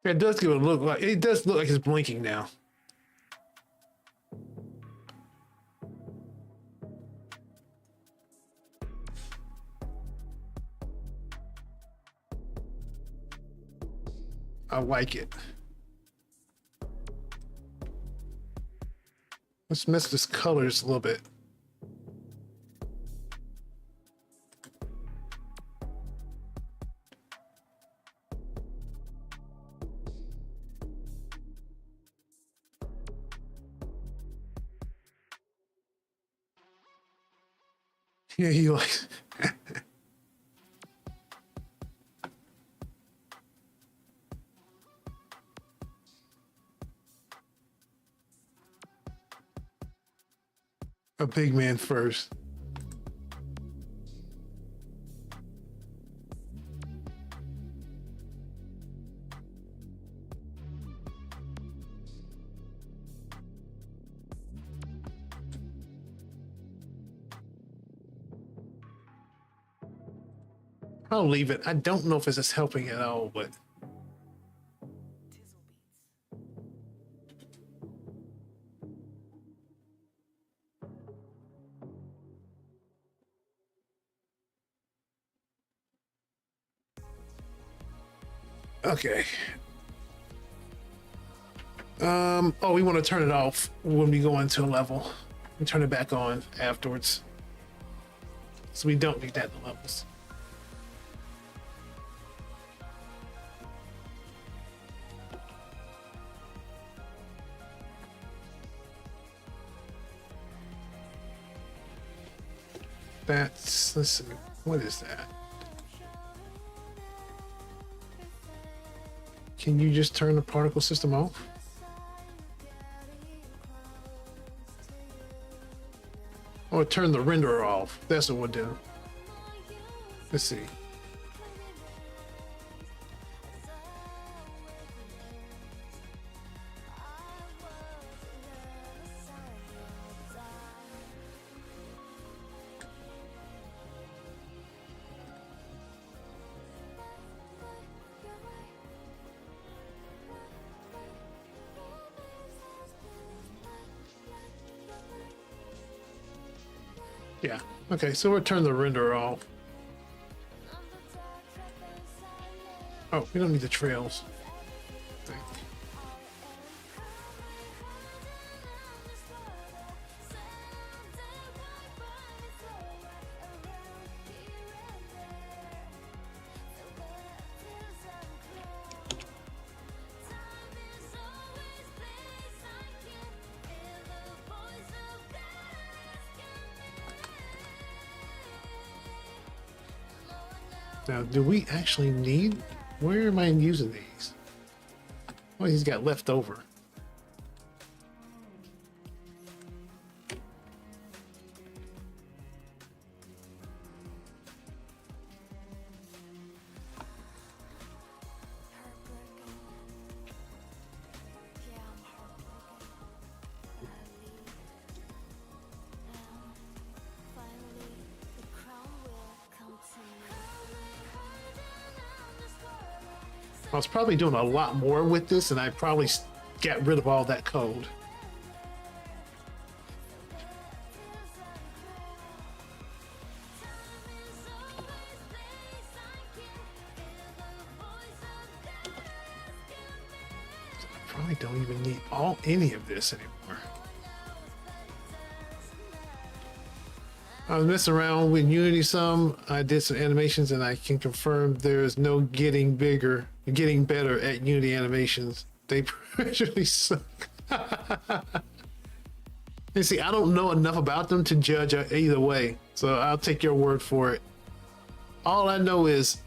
It does give it a look like it does look like it's blinking now. I like it. Let's mess this colors a little bit. Yeah, he like. A big man first. I'll leave it. I don't know if this is helping at all, but okay. Oh, we want to turn it off when we go into a level and turn it back on afterwards. So we don't need that in the levels. That's, let's see, what is that? Can you just turn the particle system off? Or turn the renderer off. That's what we'll do. Let's see. Yeah. Okay, so we'll turn the renderer off. Oh, we don't need the trails. Now, do we actually need? Where am I using these? Well, he's got left over. I was probably doing a lot more with this, and I probably got rid of all that code. I probably don't even need any of this anymore. I was messing around with Unity some. I did some animations, and I can confirm there's no getting better at Unity animations. They really suck. And see, I don't know enough about them to judge either way, so I'll take your word for it. All I know is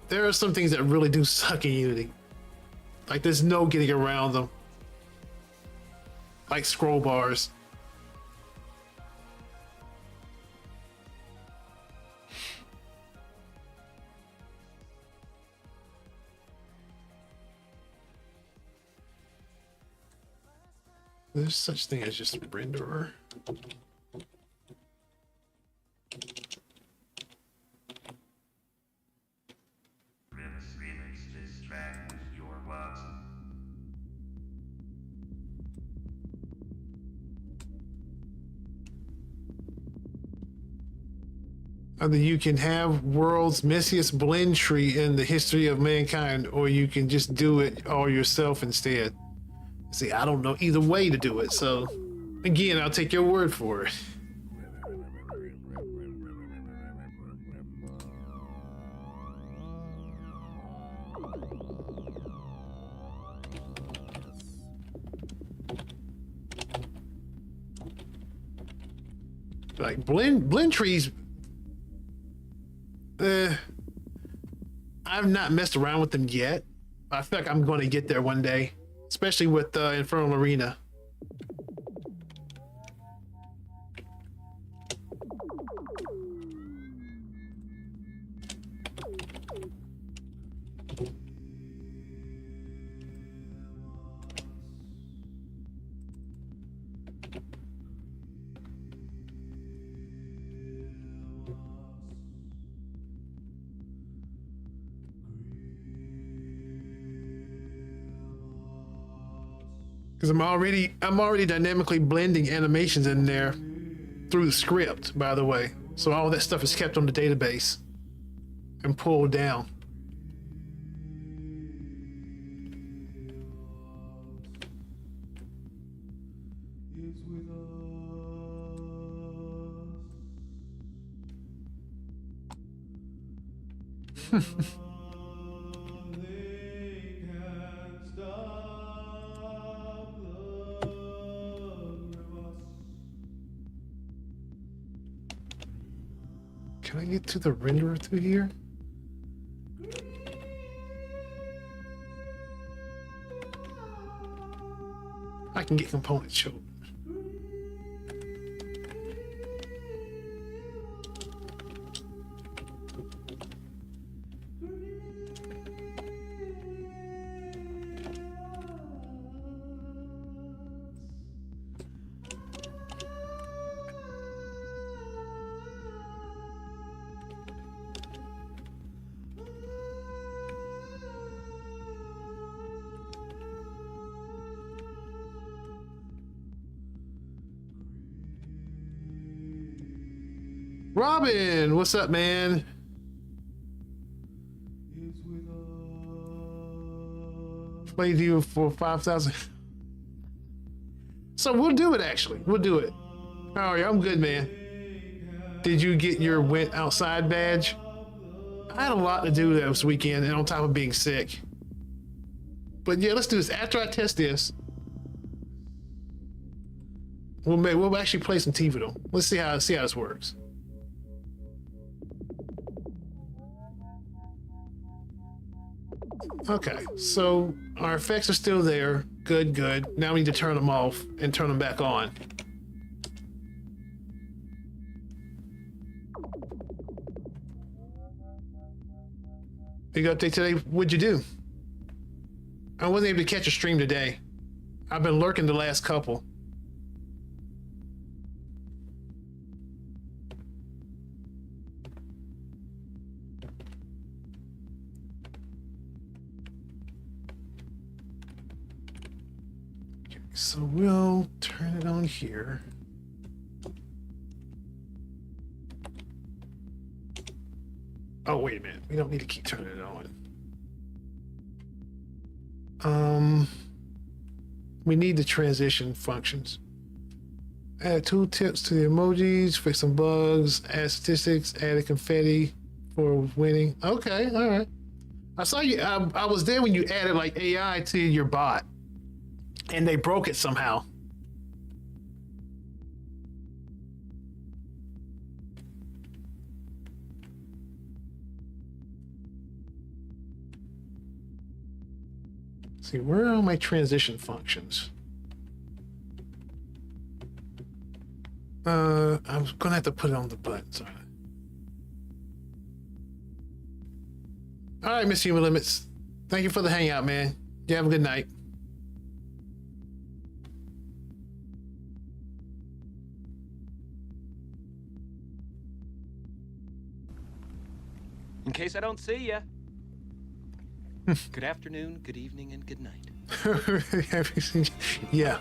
there are some things that really do suck in Unity. Like, there's no getting around them. Like scroll bars. There's such thing as just a renderer. Either you can have world's messiest blend tree in the history of mankind, or you can just do it all yourself instead. See, I don't know either way to do it, so again, I'll take your word for it. Like blend trees. I've not messed around with them yet. I feel like I'm going to get there one day, especially with Infernal Arena. Because I'm already dynamically blending animations in there through the script, by the way. So all that stuff is kept on the database and pulled down. Can I get to the renderer through here? I can get components shown. Robin, what's up, man? Played you for 5,000. So we'll do it, actually. We'll do it. All right, I'm good, man. Did you get your went outside badge? I had a lot to do this weekend, and on top of being sick. But yeah, let's do this. After I test this, we'll actually play some Tivoodle. Let's see how this works. Okay, so our effects are still there. Good, good. Now we need to turn them off and turn them back on. Big update today. What'd you do? I wasn't able to catch a stream today. I've been lurking the last couple. So we'll turn it on here. Oh, wait a minute. We don't need to keep turning it on. We need the transition functions. Add tooltips to the emojis, fix some bugs, add statistics, add a confetti for winning. Okay, all right. I saw you. I was there when you added like AI to your bot. And they broke it somehow. Let's see, where are my transition functions? I'm gonna have to put it on the buttons. All right, Miss Human Limits. Thank you for the hangout, man. You have a good night. In case I don't see ya. Good afternoon, good evening, and good night. Yeah.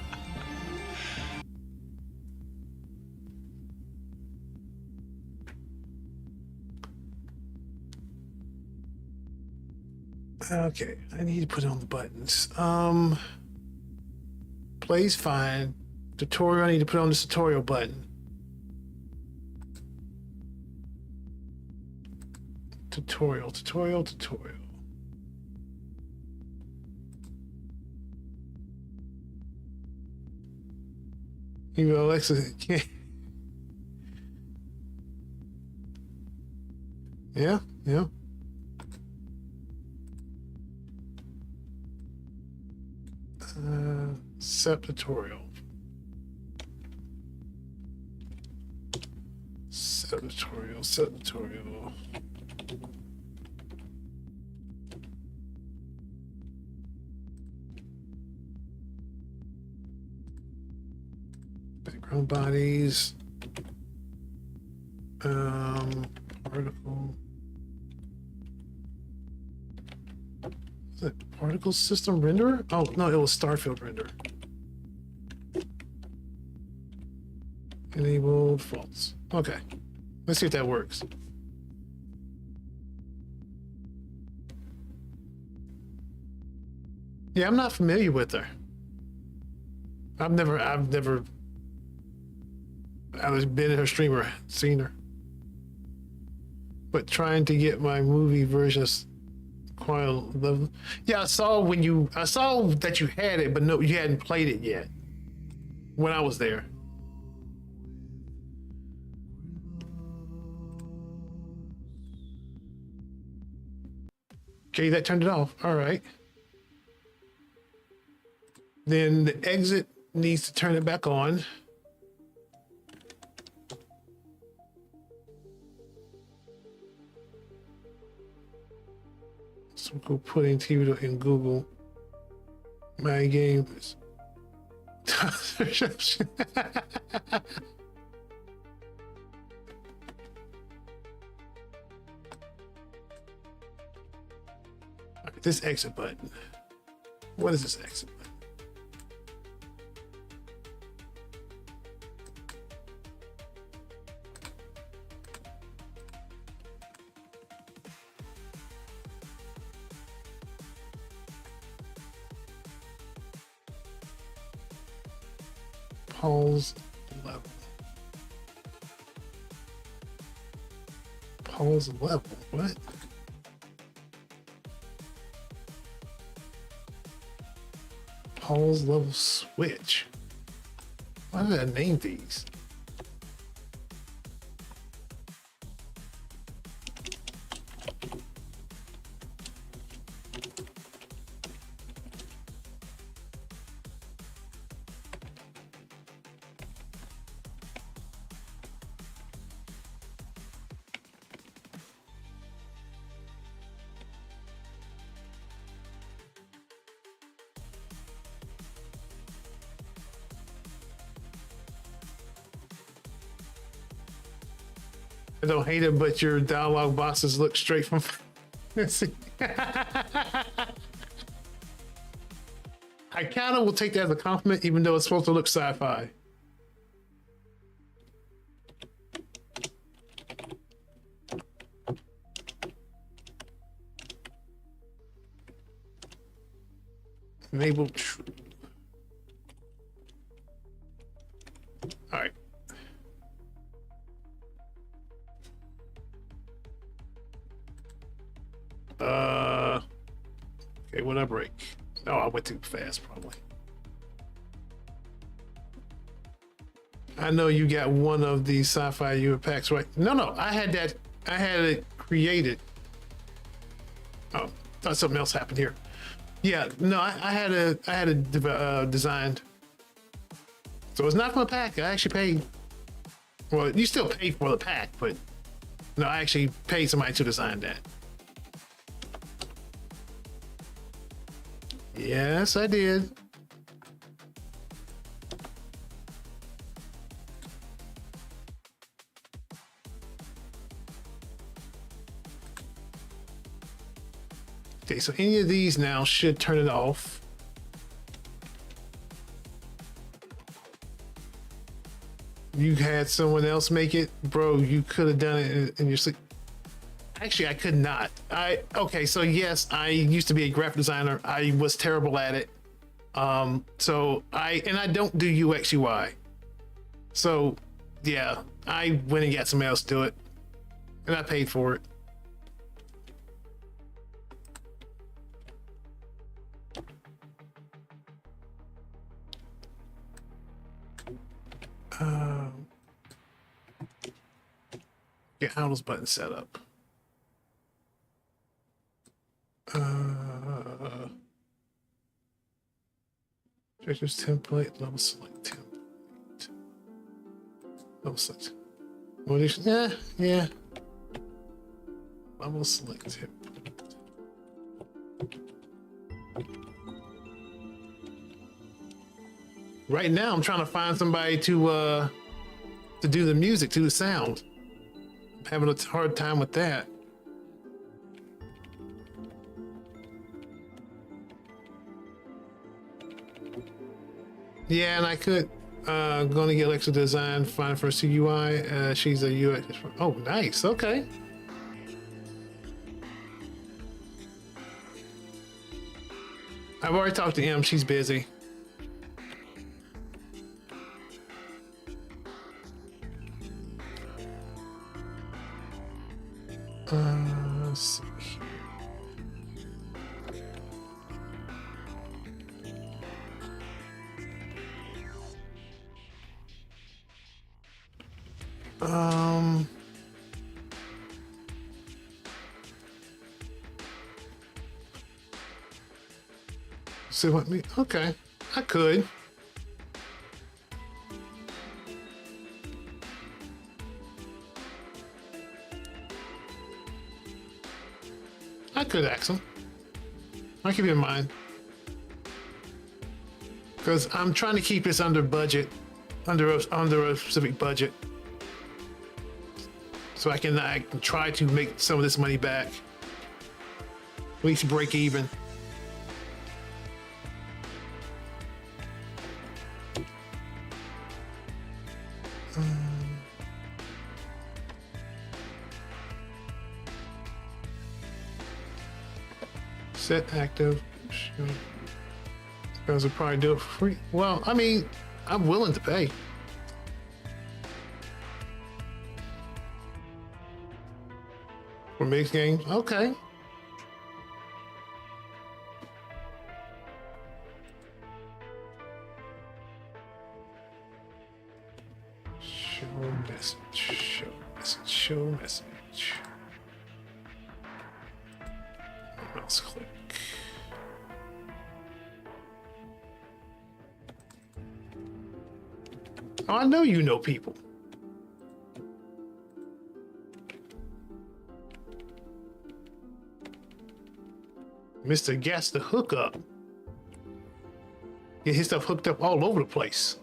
Okay, I need to put on the buttons. Plays fine. Tutorial, I need to put on this tutorial button. Tutorial. You know, Alexa, Yeah, yeah. Set tutorial. Set tutorial, set tutorial. Background bodies. Particle. Is it particle system renderer? Oh no, it was Starfield render. Enabled false. Okay. Let's see if that works. Yeah, I'm not familiar with her. I've never I was been in her stream or seen her. But trying to get my movie versions quite level. Yeah, I saw that you had it, but no, you hadn't played it yet. When I was there. Okay, that turned it off. All right. Then the exit needs to turn it back on. So go put in TV in Google. My game is. This exit button. What is this exit button? Pause level. Pause level. What? Pause level switch. Why did I name these? I don't hate it, but your dialogue boxes look straight from. Let's see. I kind of will take that as a compliment, even though it's supposed to look sci-fi. Enable true. All right. Okay, what'd I break? Oh, I went too fast, probably. I know you got one of these sci-fi UA packs, right? No, I had it created. Oh, thought something else happened here. Yeah, no, I had it designed. So it's not from a pack. I actually paid. Well, you still pay for the pack, but no, I actually paid somebody to design that. Yes, I did. Okay, so any of these now should turn it off. You had someone else make it, bro. You could have done it in your sleep. Actually, I could not. Okay, so yes, I used to be a graphic designer. I was terrible at it. So I don't do UX UI. So yeah, I went and got somebody else to do it, and I paid for it. Get Howl's button set up. Treasures template, level select template. Level select. Motivation, yeah. Level select template. Right now, I'm trying to find somebody to do the music, to the sound. I'm having a hard time with that. Yeah, and I could gonna get Alexa design fine for CUI. She's a UX. Oh, nice. Okay. I've already talked to M. She's busy. Let's see here. See what me? Okay, I could. I could ask him. I'll keep it in mind. Because I'm trying to keep this under budget, under a specific budget. So I can try to make some of this money back. At least break even. Set active. Guys will probably do it for free. Well, I mean, I'm willing to pay. For mixed game, okay. Show message. Show message. Show message. Mouse click. Oh, I know you know people. Mr. Gas the hookup. Get his stuff hooked up all over the place.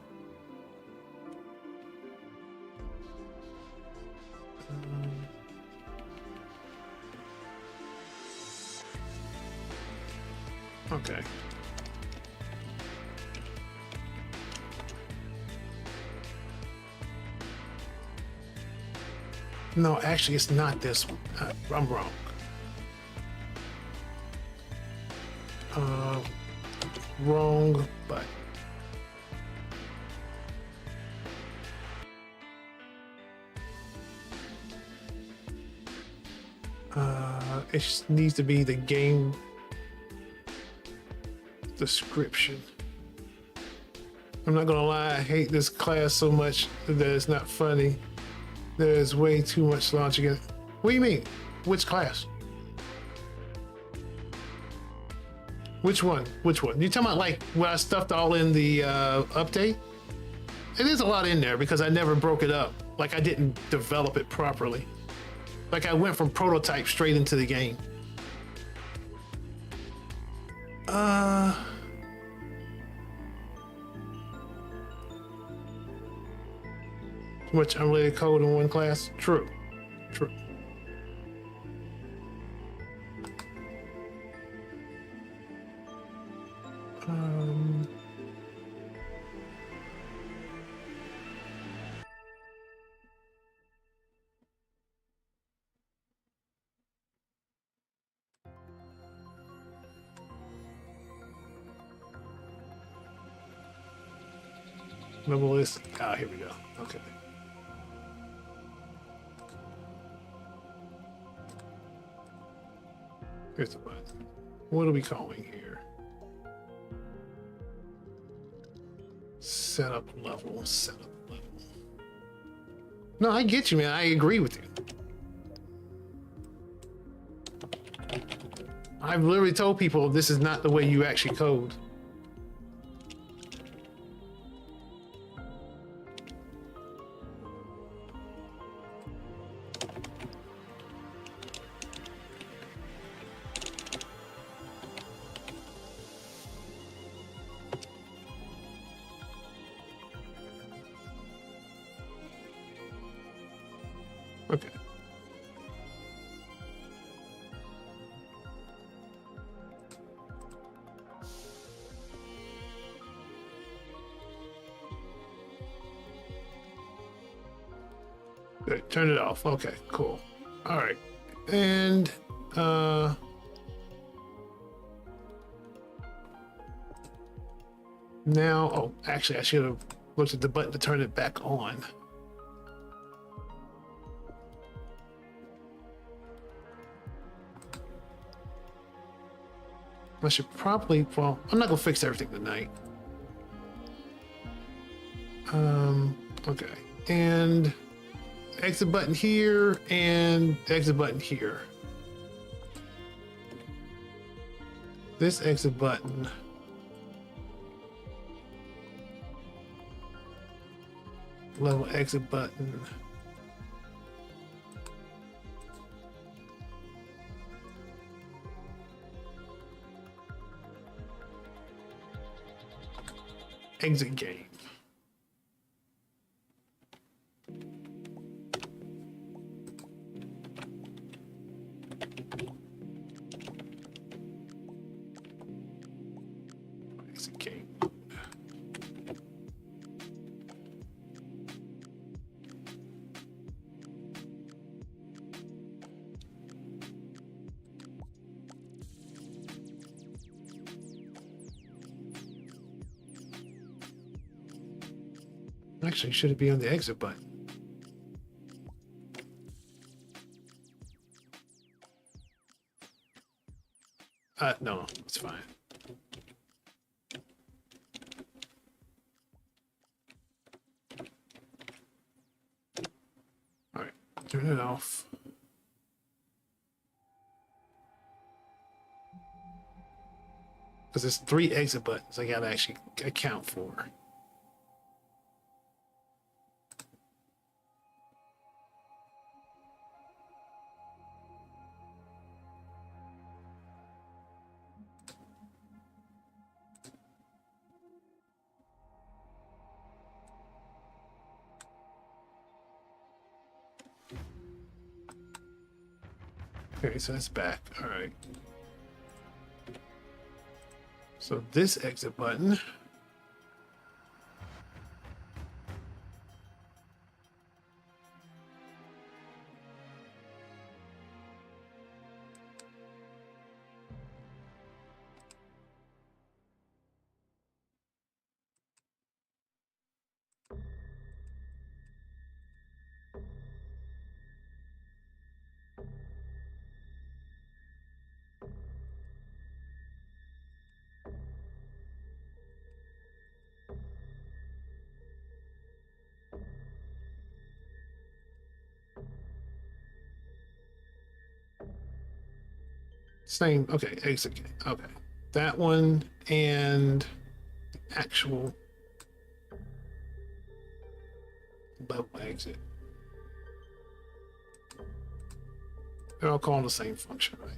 Okay. No, actually, it's not this one. I'm wrong. Wrong button. It just needs to be the game description. I'm not gonna lie, I hate this class so much that it's not funny. There's way too much logic in it. What do you mean? Which class? Which one? Which one? You talking about like where I stuffed all in the update? It is a lot in there because I never broke it up. Like I didn't develop it properly. Like I went from prototype straight into the game. Too much unrelated code in one class? True. True. Level list. Ah, here we go. Okay. Here's the button. What are we calling here? Setup level. Setup level. No, I get you, man. I agree with you. I've literally told people this is not the way you actually code. Okay. Good. Turn it off. Okay, cool. All right. And now, oh, actually I should have looked at the button to turn it back on. I should probably, well, I'm not gonna fix everything tonight. Okay. And exit button here and exit button here. This exit button. Level exit button. Exit game. Exit game. Actually, should it be on the exit button? No, it's fine. All right, turn it off. Because there's 3 exit buttons I gotta actually account for. Okay, so that's back. All right. So this exit button. Same, okay, exit. Okay, that one and actual level exit. They're all calling the same function, right?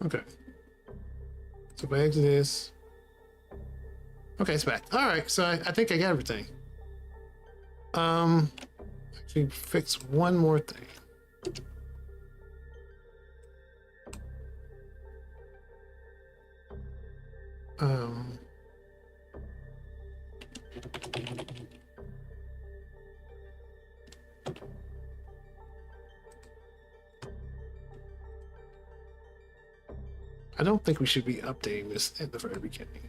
Okay. So if I exit this. Okay, it's back. All right, so I think I got everything. Actually fix one more thing. I don't think we should be updating this at the very beginning.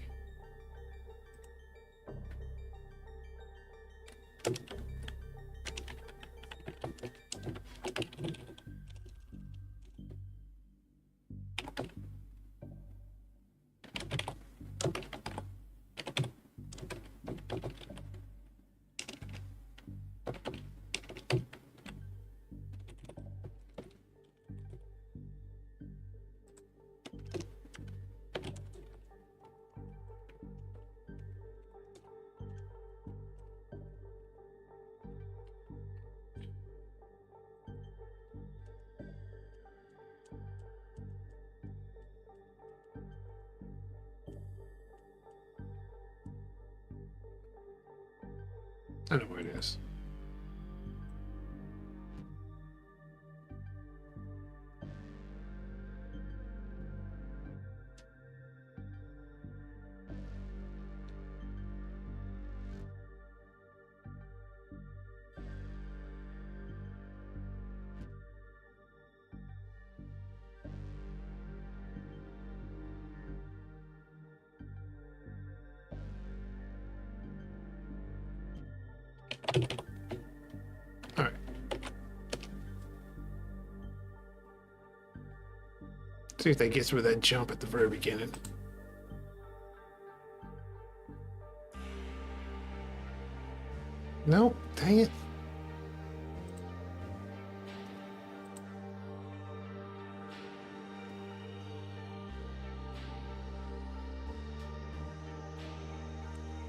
See if they get through that jump at the very beginning. Nope, dang it.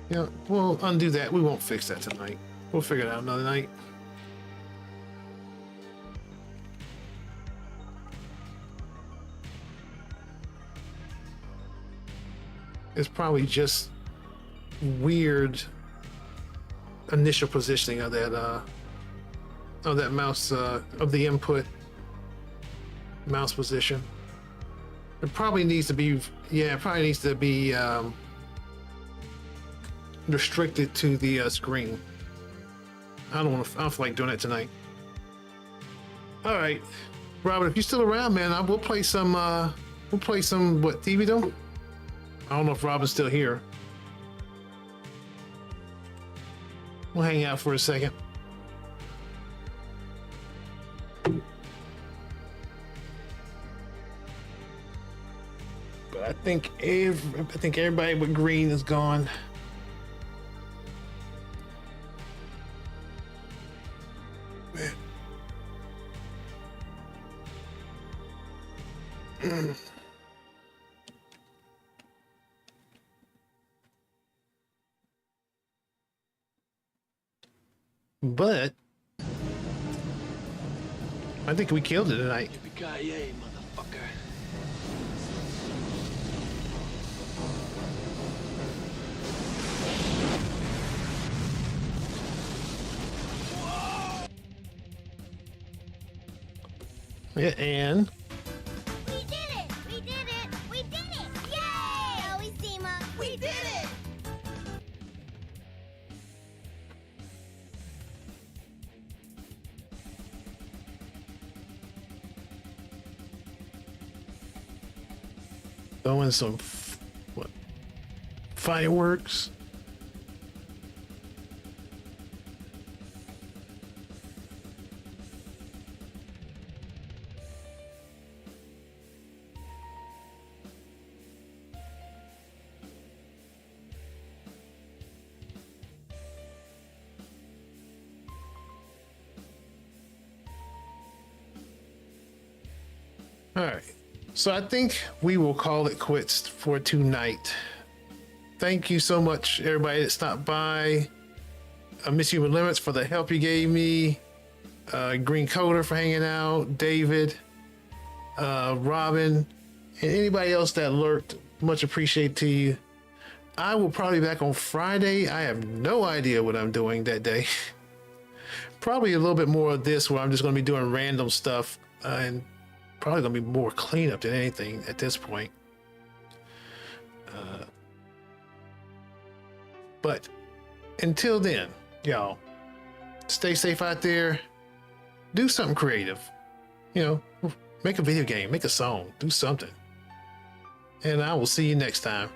Yeah, we'll undo that. We won't fix that tonight. We'll figure it out another night. It's probably just weird initial positioning of that mouse of the input mouse position. It probably needs to be, yeah, it probably needs to be restricted to the screen. I don't feel like doing it tonight. All right, Robert, if you're still around, man, we'll play some what TV though? I don't know if Robin's still here. We'll hang out for a second. But I think everybody but Green is gone. Man. But I think we killed it tonight. Yippee-ki-yay, motherfucker. Yeah, and We did it! We did it! We did it! Yay! Always team up! We did it! throwing some fireworks. All right, so I think we will call it quits for tonight. Thank you so much, everybody that stopped by. Miss You With Limits for the help you gave me. Green Coder for hanging out. David, Robin, and anybody else that lurked. Much appreciated to you. I will probably be back on Friday. I have no idea what I'm doing that day. Probably a little bit more of this where I'm just going to be doing random stuff and probably going to be more cleanup than anything at this point. But until then, y'all, stay safe out there. Do something creative. You know, make a video game, make a song, do something. And I will see you next time.